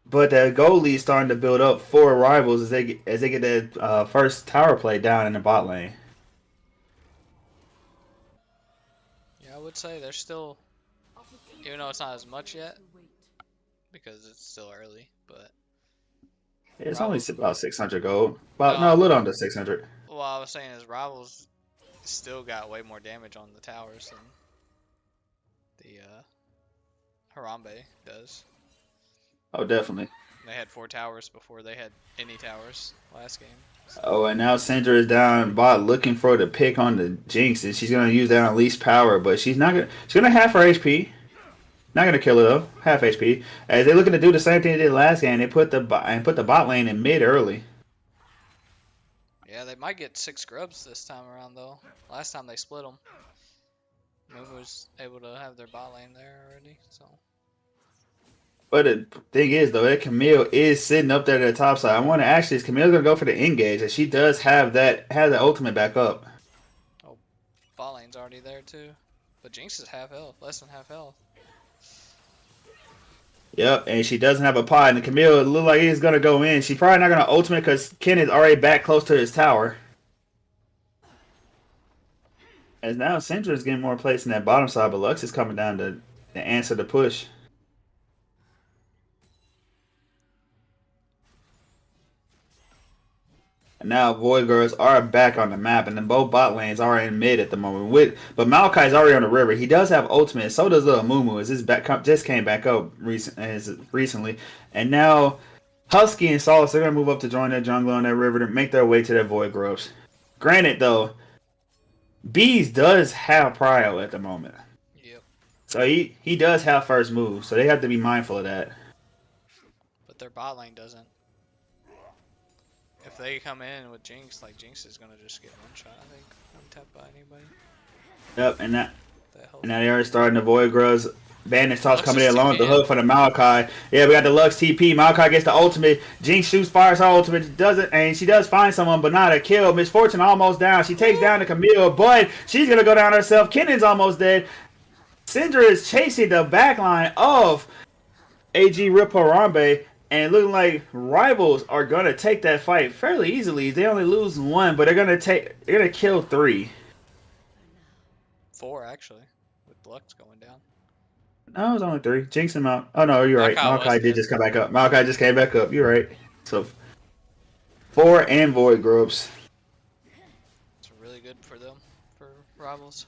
But the goal lead's starting to build up for rivals as they get that first tower play down in the bot lane. Yeah, I would say they're still, even though it's not as much yet, because it's still early, but It's only about 600 gold. A little under 600. Well, I was saying is Rivals still got way more damage on the towers than the Harambe does. Oh, definitely. They had 4 towers before they had any towers last game. So. Oh, and now Syndra is down bot looking for the pick on the Jinx, and she's gonna use that on least power, but she's gonna half her HP. Not gonna kill her though, half HP. As they're looking to do the same thing they did last game, they put the bot lane in mid early. Yeah, they might get 6 grubs this time around though. Last time they split them. Mumu was able to have their bot lane there already, so. But the thing is though, that Camille is sitting up there at the top side. I want to ask you, is Camille gonna go for the engage? And she does have the ultimate back up. Oh, bot lane's already there too. But Jinx is half health, less than half health. Yep, and she doesn't have a pot, and Camille look like he's gonna go in. She's probably not gonna ultimate because Ken is already back close to his tower. As now Syndra is getting more place in that bottom side, but Lux is coming down to answer the push. And now Void Girls are back on the map, and then both bot lanes are in mid at the moment. But Maokai's already on the river. He does have ultimate. So does little Mumu. As his just came back up recently, and now Husky and Solace are gonna move up to join their jungle on that river to make their way to their Void Groves. Granted, though, Bees does have Prio at the moment. Yep. So he does have first move. So they have to be mindful of that. But their bot lane doesn't. If they come in with Jinx, like Jinx is gonna just get one shot, I think, untapped by anybody. Yep, and now they are starting to Void Groves. Bandage toss coming in along with the hook for the Maokai. Yeah, we got the Lux TP. Maokai gets the ultimate. Jinx shoots, fires her ultimate. Doesn't, and she does find someone, but not a kill. Misfortune almost down. She takes down the Camille, but she's gonna go down herself. Kennan's almost dead. Syndra is chasing the backline of AG Rip Harambe. And looking like Rivals are gonna take that fight fairly easily. They only lose 1, but they're gonna kill 3. 4 actually, with Lux going down. No, it was only 3. Jinx and Mal. Oh no, you're right. Maokai did just come back up. Maokai just came back up. You're right. So 4 and Void Groves. It's really good for them, for Rivals.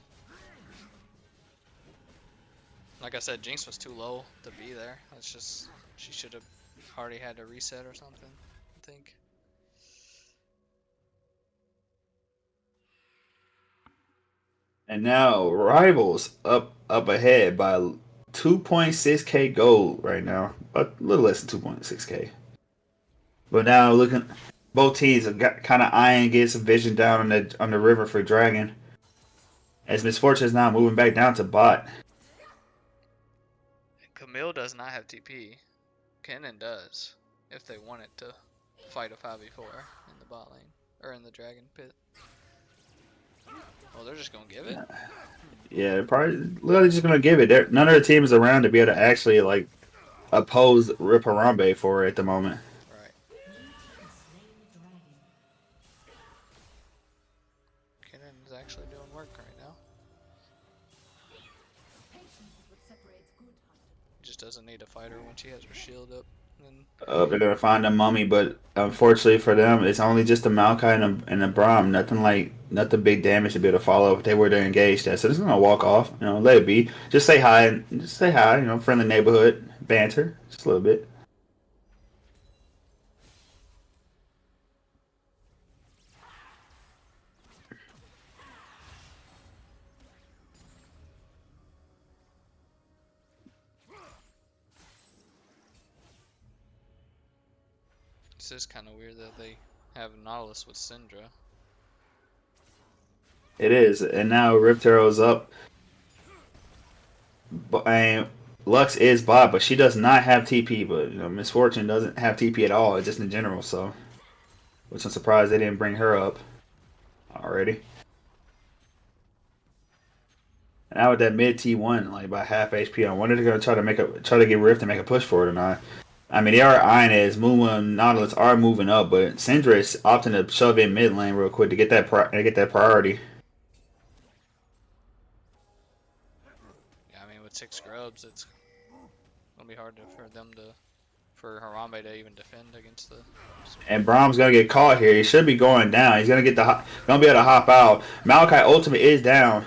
Like I said, Jinx was too low to be there. That's just, she should have already had to reset or something, I think. And now Rivals up ahead by 2.6k gold right now. A little less than 2.6k. But now looking, both teams have got kind of eyeing get some vision down on the river for Dragon. As Misfortune is now moving back down to bot. Camille does not have TP. Kennen does, if they wanted to fight a 5v4 in the bot lane, or in the dragon pit. Oh, they're just gonna give it? Yeah, they're probably literally just gonna give it. None of the teams around to be able to actually like oppose Rip Harambe for it at the moment. Right. Kennen is actually doing work right now. Just doesn't need a fighter when she has her shield up. They're gonna find a mummy, but unfortunately for them, it's only just a Maokai and a Braum. Nothing like nothing big damage to be able to follow if they were to engage that. So just gonna walk off. You know, let it be. Just say hi and just say hi. You know, friendly neighborhood banter, just a little bit. This is kind of weird that they have Nautilus with Syndra. It is, and now Rift Arrow's up. But and Lux is bot, but she does not have TP. But you know, Misfortune doesn't have TP at all, just in general. So, which I'm surprised they didn't bring her up already. And now with that mid T1, like by half HP, I wonder if they're gonna try to get Rift and make a push for it or not. I mean, they are eyeing it as Mumu and Nautilus are moving up, but Syndra is opting to shove in mid lane real quick to get that priority. Yeah, I mean with 6 scrubs, it's gonna be hard for Harambe to even defend against the. And Brahm's gonna get caught here. He should be going down. He's gonna gonna be able to hop out. Malachi ultimate is down,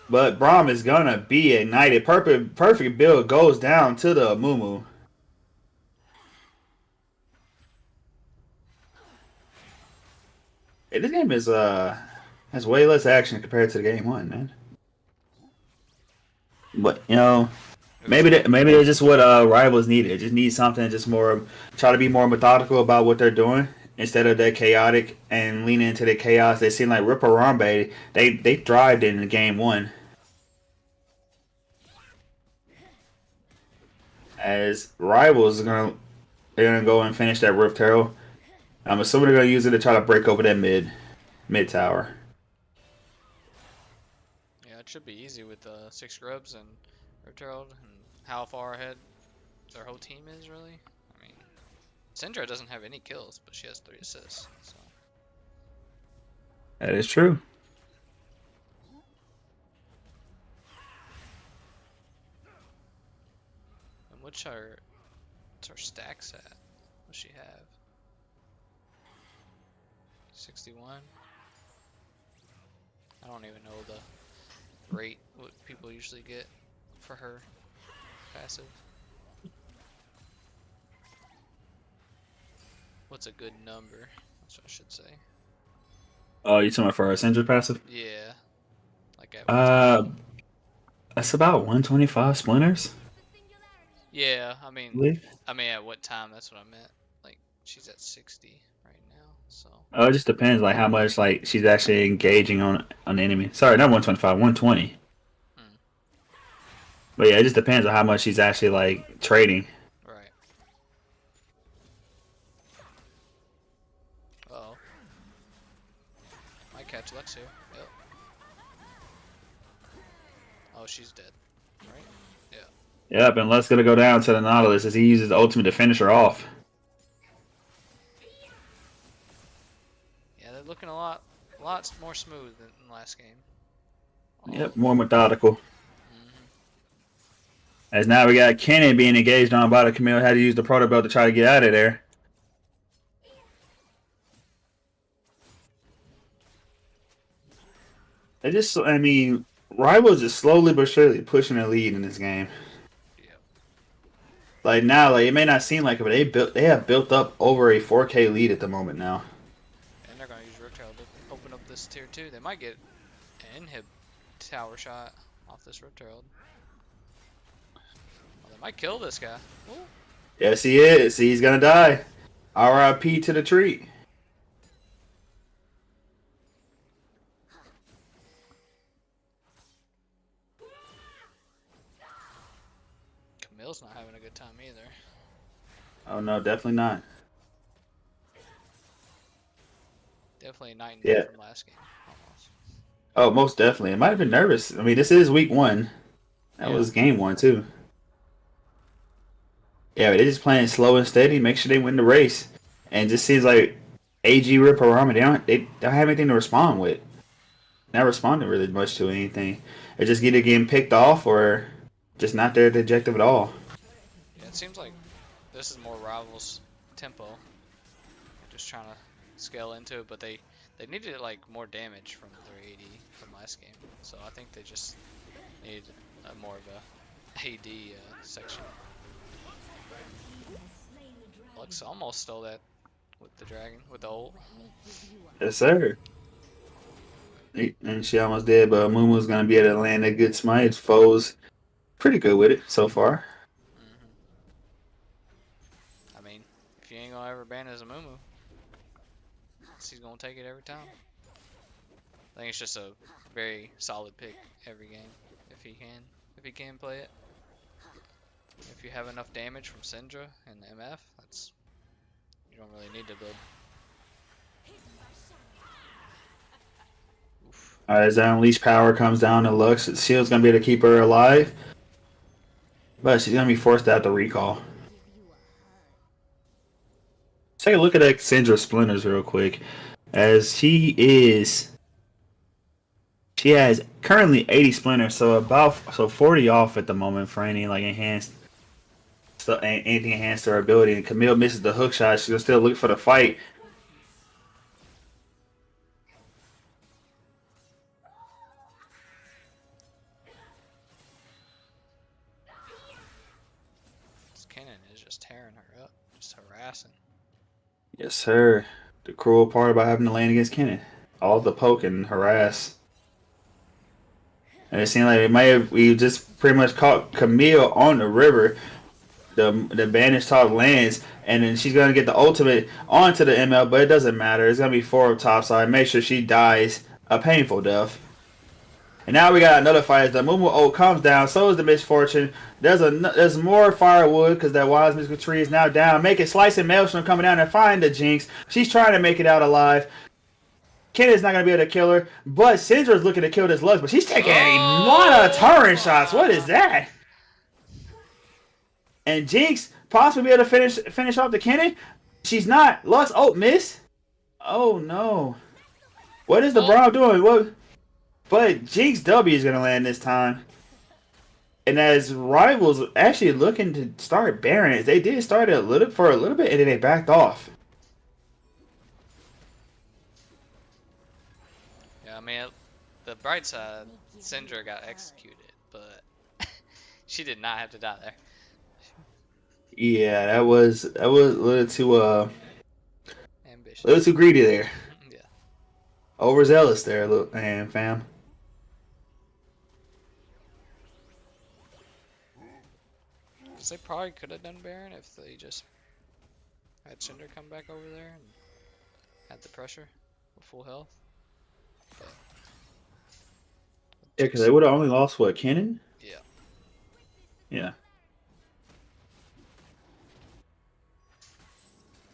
but Brahm is gonna be ignited. Perfect build goes down to the Mumu. Hey, this game is has way less action compared to the game one, man. But you know, maybe they're just what rivals needed. They just need something just more try to be more methodical about what they're doing instead of that chaotic and lean into the chaos. They seem like Ripper Rambe, they thrived in the game one. As rivals they're gonna go and finish that Rift Herald. I'm assuming they're gonna use it to try to break over that mid tower. Yeah, it should be easy with 6 scrubs and Ripterald and how far ahead their whole team is really. I mean, Syndra doesn't have any kills, but she has 3 assists. So. That is true. And what's her stacks at? What's she have? 61. I don't even know the rate what people usually get for her passive. What's a good number? That's what I should say. Oh, you talking about for our Syndra passive? Yeah. Like at That's about 125 splinters. yeah, I I mean believe. at what time, that's what I meant. Like she's at 60 right now, so Oh, it just depends, like how much like she's actually engaging on the enemy. Sorry, not 125, 120. hmm, But yeah, it just depends on how much she's actually like trading. right. Uh-oh. Might catch Lux here. Yep. Oh, she's dead. Right? Yeah. Yep, and let's gonna go down to the Nautilus as he uses the ultimate to finish her off. Yeah, they're looking a lot more smooth than last game. Oh. Yep, more methodical. Hmm. As now we got Kenny being engaged on by the Camille, had to use the proto belt to try to get out of there. They just, I mean, Rivals is slowly but surely pushing the lead in this game. Yeah. Like now, like it may not seem like it, but they have built up over a 4K lead at the moment now. And they're gonna use Riptail to open up this tier 2. They might get an inhib tower shot off this Riptail. Well, they might kill this guy. Ooh. Yes, he is. He's gonna die. R.I.P. to the tree. Camille's not having a good time either. Oh no, definitely not. Definitely a night and day Yeah. from last game, almost. Oh, most definitely. It might have been nervous. I mean, this is week one. That Yeah. was game one too. Yeah, but they're just playing slow and steady. Make sure they win the race. And it just seems like AG Rip Harama, they don't have anything to respond with. Not responding really much to anything. They're just either getting picked off or just not their objective at all. Yeah, it seems like this is more Rivals tempo. Just trying to scale into it, but they They needed like more damage from their AD from last game, so I think they just need more of a AD section. Lux almost stole that with the dragon, with the ult. Yes, sir. And she almost did, but Mumu's gonna be able to land a good smite. Foes pretty good with it so far. I mean, if you ain't gonna ever ban as a Mumu, he's gonna take it every time. I think it's just a very solid pick every game if he can play it. If you have enough damage from Syndra and MF, you don't really need to build. Oof. As that unleashed power comes down to Lux, Shield's gonna be able to keep her alive, but she's gonna be forced to have to recall. Let's take a look at that Syndra Splinters real quick, as she has currently 80 splinters, so 40 off at the moment for any like enhanced stuff, anything enhanced to her ability. And Camille misses the hook shot. She'll still look for the fight. This Kennen is just tearing her up, just harassing. Yes, sir. The cruel part about having to land against Kennen, all the poke and harass. And it seemed like we just pretty much caught Camille on the river. The bandage top lands, and then she's gonna get the ultimate onto the ML, but it doesn't matter. It's gonna be 4 up top side. Make sure she dies a painful death. And now we got another fight. As the Mumu ult comes down, so is the misfortune. There's more firewood because that wise mystical tree is now down. Make it Slice and Maelstrom coming down and find the Jinx. She's trying to make it out alive. Kenneth's not going to be able to kill her, but Syndra's looking to kill this Lux, but she's taking a lot of turret shots. What is that? And Jinx possibly be able to finish off the Kenneth. She's not. Lux ult miss. Oh no. What is the Braum doing? What? But Jinx W is going to land this time. And as rivals actually looking to start Barons, they did start for a little bit and then they backed off. I mean, the bright side, Syndra got executed, but she did not have to die there. Yeah, that was a little too ambitious, a little too greedy there. Yeah, Overzealous there, look, man, fam. because they probably could have done Baron if they just had Syndra come back over there and had the pressure with full health. But Yeah, because they would have only lost what, Kennen? Yeah. Yeah.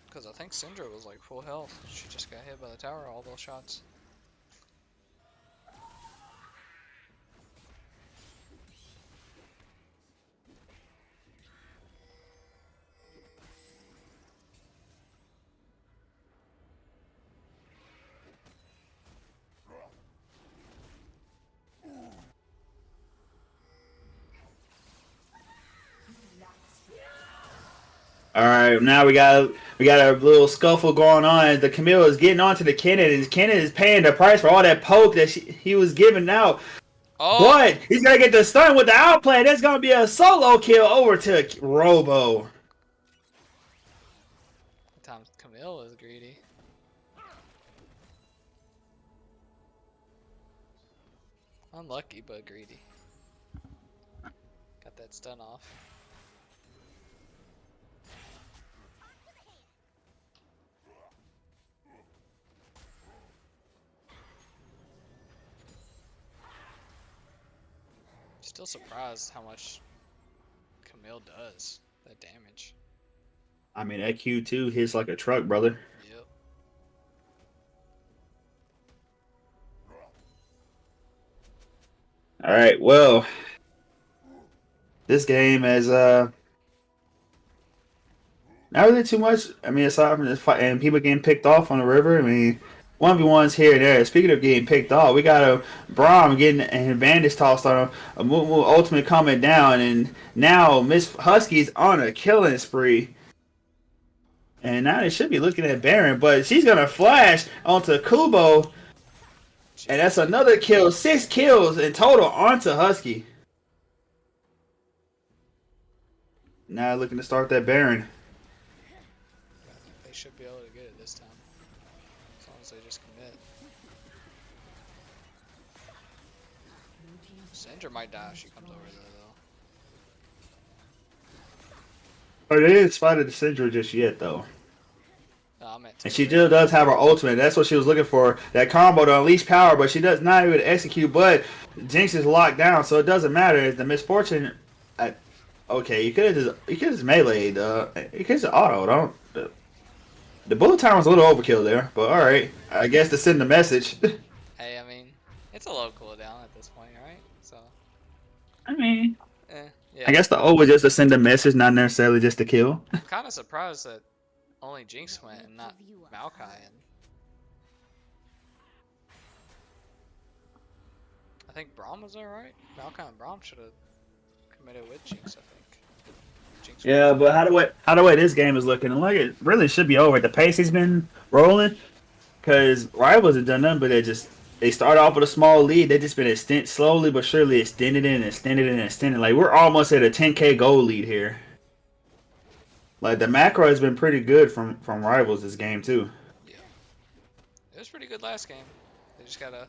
Because I think Syndra was like full health. She just got hit by the tower, all those shots. All right, now we got a little scuffle going on as the Camille is getting onto the Kennen, and Kennen is paying the price for all that poke that he was giving out. Oh. But he's gonna get the stun with the outplay. There's gonna be a solo kill over to Robo. Times Camille is greedy. Unlucky, but greedy. Got that stun off. Still surprised how much Camille does, that damage. I mean, that Q2 hits like a truck, brother. Yep. All right, well, this game has not really too much. I mean, aside from this fight and people getting picked off on the river, I mean, 1v1s here and there. Speaking of getting picked off, we got a Braum getting an advantage tossed on a Mumu ultimate coming down, and now Miss Husky's on a killing spree. And now they should be looking at Baron, but she's gonna flash onto Kubo, and that's another kill. 6 kills in total onto Husky. Now looking to start that Baron. They should be able to get it this time. As long as they just commit. Sandra might die if she comes over there, though. Oh, they didn't spotted the Syndra just yet, though. No, I meant And she still does have her ultimate. That's what she was looking for. That combo to unleash power, but she does not even execute. But Jinx is locked down, so it doesn't matter. It's the misfortune. Okay, you could have just meleeed. You could just auto. The bullet time was a little overkill there, but all right. I guess to send the message. Hey, I mean, it's a low cooldown at this point, right? So. I mean, Yeah. I guess the O was just to send a message, not necessarily just to kill. I'm kind of surprised that only Jinx went and not Maokai. And I think Braum was there, right? Maokai and Braum should have committed with Jinx, I think. Jinx Yeah, but how the way this game is looking, like it really should be over. The pace has been rolling, because Rivals have done nothing but they start off with a small lead. They just been slowly but surely extended and extended and extended. Like we're almost at a 10K goal lead here. Like the macro has been pretty good from Rivals this game too. Yeah, it was pretty good last game. They just gotta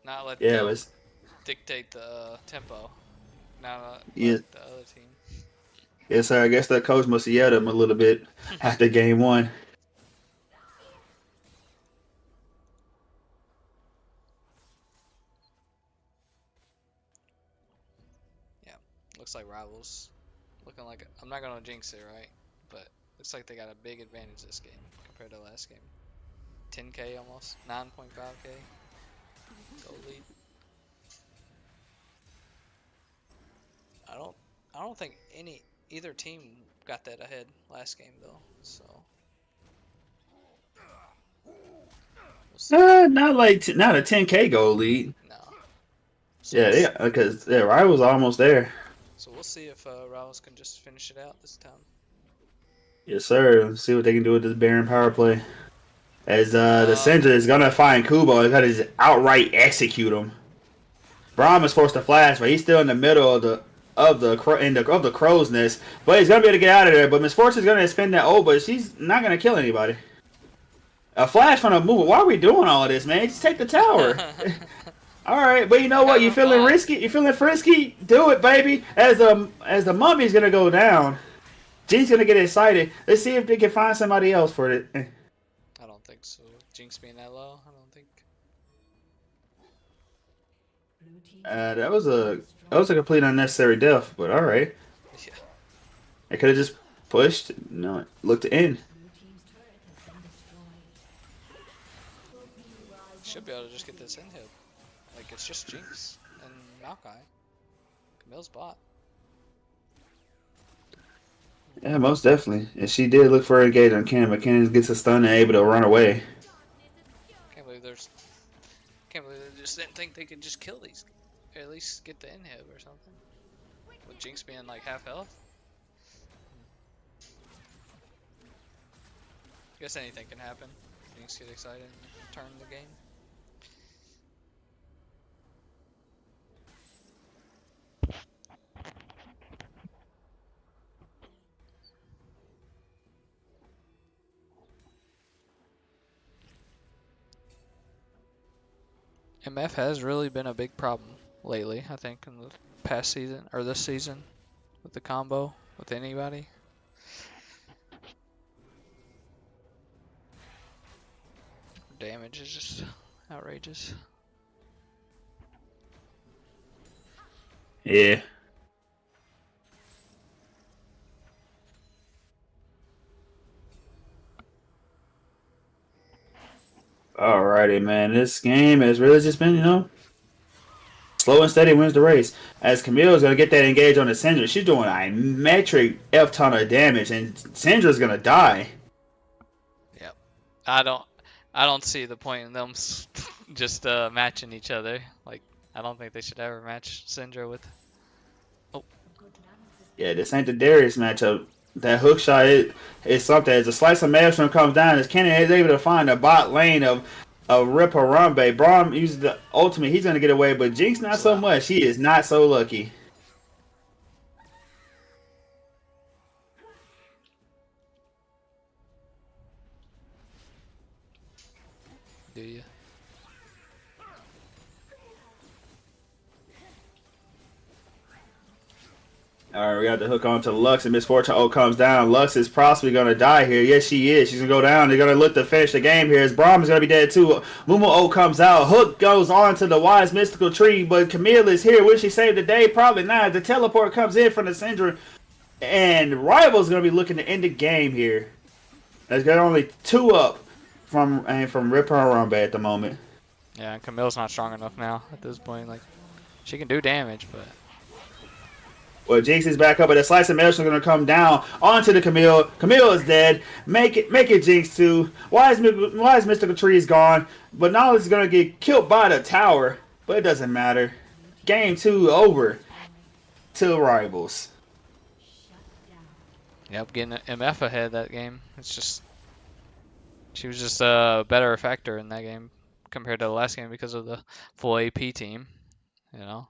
not let them dictate the tempo. Not let the other team. Yes, sir. I guess that coach must have yelled at him a little bit after game 1. Yeah, looks like Rivals. Looking like I'm not gonna jinx it, right? But looks like they got a big advantage this game compared to last game. 10K almost, 9.5K goal lead. I don't think either team got that ahead last game though. So we'll not a 10K goal lead. No. So because Rivals almost there. So we'll see if Rivals can just finish it out this time. Yes, sir. Let's see what they can do with this Baron power play. As the Syndra is gonna find Kubo, he's gonna just outright execute him. Braum is forced to flash, but he's still in the middle of the crow's nest. But he's gonna be able to get out of there. But Misfortune's gonna spend that ult, but she's not gonna kill anybody. A flash from a move. Why are we doing all this, man? Just take the tower. All right, but you know what? You feeling risky? You feeling frisky? Do it, baby. As the mummy's gonna go down, Jinx gonna get excited. Let's see if they can find somebody else for it. I don't think so. Jinx being that low, I don't think. That was a complete unnecessary death, but all right. Yeah. I could have just pushed. No, looked to end. Should be able to just get this in hit. Like it's just Jinx and Maokai. Camille's bot. Yeah, most definitely. And she did look for a engage on Ken, but Ken gets a stun and able to run away. Can't believe they just didn't think they could just kill these, or at least get the inhib or something. With Jinx being like half health. Guess anything can happen. Jinx get excited and turn the game. MF has really been a big problem lately, I think, in the past season, or this season, with the combo, with anybody. Damage is just outrageous. Yeah. Alrighty, man. This game has really just been, slow and steady wins the race. As Camille is going to get that engage on the Syndra, she's doing a metric F ton of damage, and Syndra's going to die. Yep. I don't see the point in them just matching each other. Like, I don't think they should ever match Syndra with. Oh. Yeah, this ain't the Darius matchup. that hook shot is something. As a slice of maelstrom comes down, as Kennen is able to find a bot lane of Rip Harambe. Braum uses the ultimate. He's gonna get away, but Jinx not so Wow. much. He is not so lucky. Do you? All right, we got the hook on to Lux, and Miss Fortune O comes down. Lux is possibly going to die here. Yes, she is. She's going to go down. They're going to look to finish the game here. As Braum is going to be dead too. Mumu O comes out. Hook goes on to the wise mystical tree, but Camille is here. Will she save the day? Probably not. The teleport comes in from the Syndra, and Rival's going to be looking to end the game here. There's got only 2 up from Ripper and Rumba at the moment. Yeah, and Camille's not strong enough now at this point. Like, she can do damage, but Well, Jinx is back up, but the slice of Maelstrom is going to come down onto the Camille. Camille is dead. Make it Jinx too. Wise Mystical Tree is gone, but now it's going to get killed by the tower. But it doesn't matter. Game 2 over to Rivals. yep, getting MF ahead that game. It's just she was just a better factor in that game compared to the last game because of the full AP team. You know,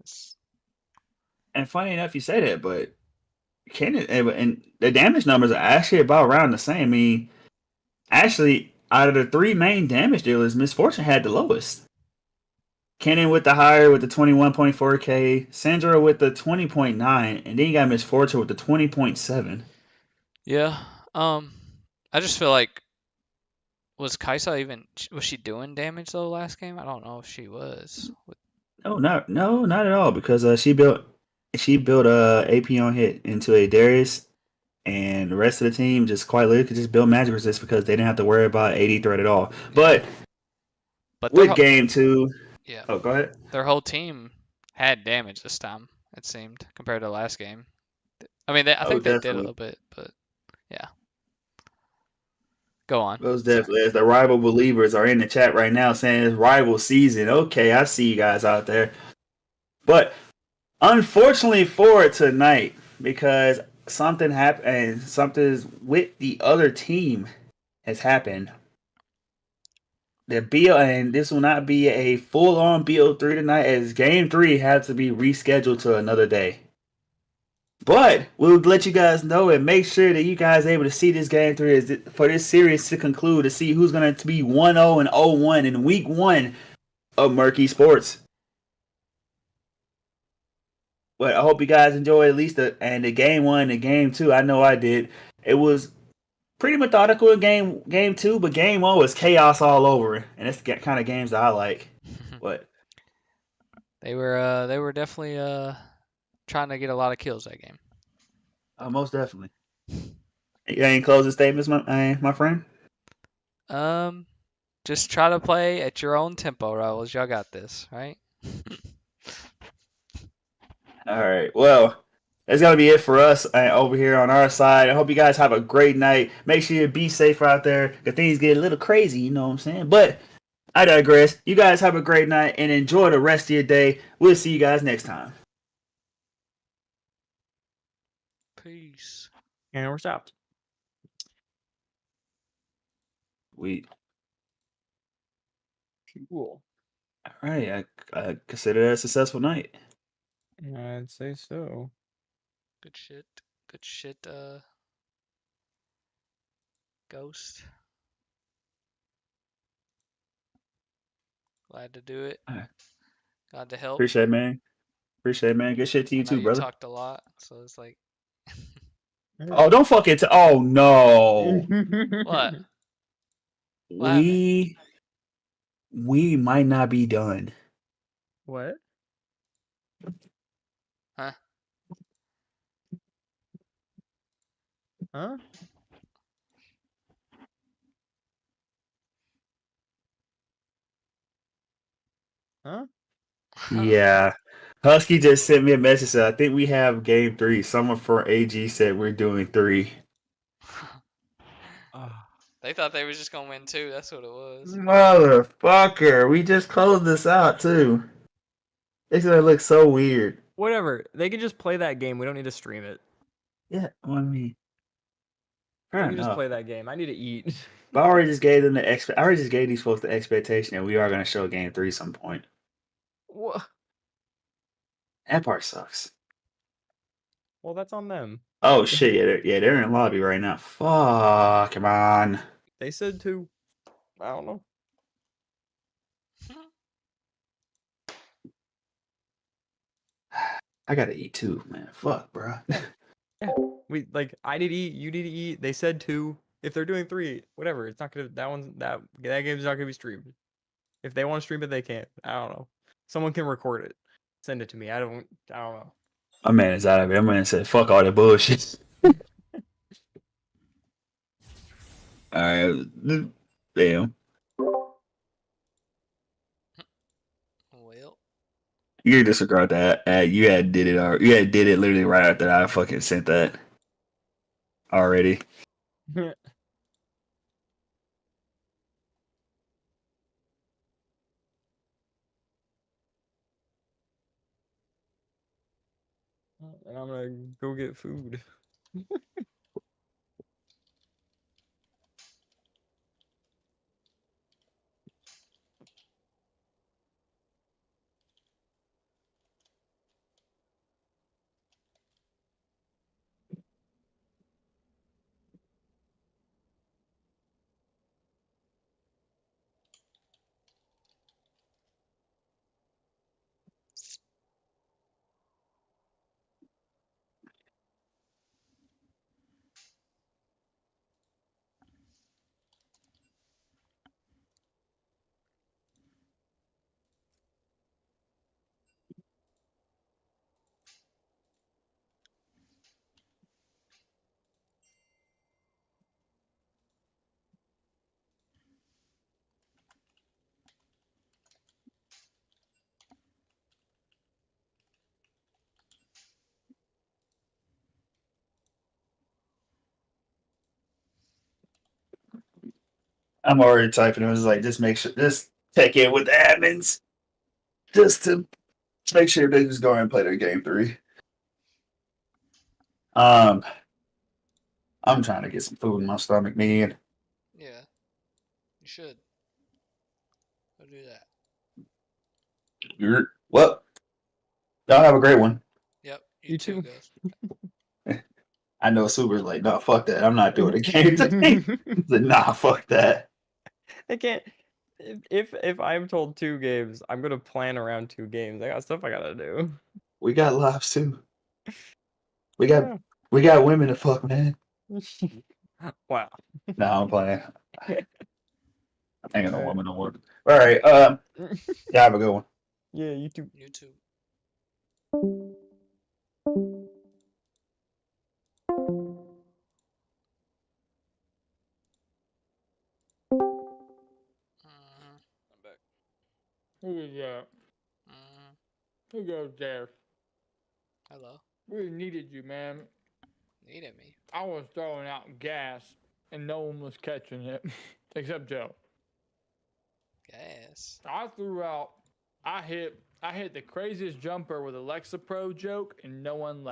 it's, And funny enough, you say that, but and the damage numbers are actually about around the same. I mean, actually, out of the 3 main damage dealers, Miss Fortune had the lowest. Kennen with the higher with the 21.4k, Sandra with the 20.9, and then you got Miss Fortune with the 20.7. yeah. I just feel like was Kaisa even was she doing damage though last game? I don't know if she was. No, not at all. Because she built a AP on hit into a Darius, and the rest of the team just quite literally could just build magic resist because they didn't have to worry about AD threat at all. But Their with game 2, yeah, oh, go ahead. their whole team had damage this time. It seemed compared to last game. I mean, I Oh, think they did a definitely. little bit, but yeah. Go on. Most Sorry. definitely. As the rival believers are in the chat right now saying it's rival season. Okay, I see you guys out there. But unfortunately for tonight, because something happened and something with the other team has happened. The BO and this will not be a full on BO3 tonight, as game 3 has to be rescheduled to another day. But we'll let you guys know and make sure that you guys are able to see this game 3 for this series to conclude, to see who's going to be 1-0 and 0-1 in week 1 of Murky Sports. But I hope you guys enjoyed at least the game 1 and game 2. I know I did. It was pretty methodical in game 2, but game 1 was chaos all over, and that's the kind of games that I like. But They were definitely trying to get a lot of kills that game. most definitely. You got any closing statements, my friend? Just try to play at your own tempo, Rivals. Y'all got this, right? All right. Well, that's gonna be it for us over here on our side. I hope you guys have a great night. Make sure you be safe out there, because things get a little crazy. You know what I'm saying? But I digress. You guys have a great night and enjoy the rest of your day. We'll see you guys next time. Peace. And we're stopped. Cool. All right. I consider that a successful night. I'd say so. Good shit. Good shit, Ghost. Glad to do it. All right. Glad to help. Appreciate it, man. Good shit to you I know too, you brother. talked a lot, so it's like. Oh, don't fuck it. Oh no. What? What happened? We might not be done. What? Huh? Huh? Huh? Yeah. Husky just sent me a message. Said, I think we have game 3. Someone from AG said we're doing 3. They thought they was just gonna win 2. That's what it was. Motherfucker. We just closed this out too. It's gonna look so weird. Whatever. They can just play that game. We don't need to stream it. Yeah, well, I mean, We Fair can just enough. play that game. I need to eat. But I already just gave them I already just gave these folks the expectation that we are gonna show game 3 some point. What? That part sucks. Well, that's on them. Oh shit, they're in lobby right now. Fuck, come on. They said 2. I don't know. I gotta eat too, man. Fuck, bro. Yeah. We like I need to eat, you need to eat. They said 2. If they're doing 3, whatever. It's not gonna that game's not gonna be streamed. If they want to stream it, they can. I don't know. Someone can record it. Send it to me. I don't know. My man is out of it. My man said, fuck all that bullshit. Alright. Damn. Well, You can disregard that. You had did it or you had did it literally right after I fucking sent that already. And I'm gonna go get food. I'm already typing. It was like, just make sure, just check in with the admins, just to make sure they just go ahead and play their game 3. Um, I'm trying to get some food in my stomach, man. yeah, you should. Go do that. Well, y'all have a great one. Yep, you You too, too. Ghost. I know Super's like, no, fuck that. I'm not doing a game today. He's like, nah, fuck that. I can't. If I'm told 2 games, I'm gonna plan around 2 games. I got stuff I gotta do. We got lives too. We got Yeah. we got women to fuck, man. Wow. Nah, I'm playing. I ain't got no Alright. woman no more. All right. Yeah, have a good one. Yeah, you too. You too. Mm-hmm. I'm back. Who is that? Mm-hmm. Who goes there? Hello. We needed you, man. Needed me. I was throwing out gas and no one was catching it except Joe. Gas. I threw out. I hit the craziest jumper with Alexa Pro joke and no one laughed.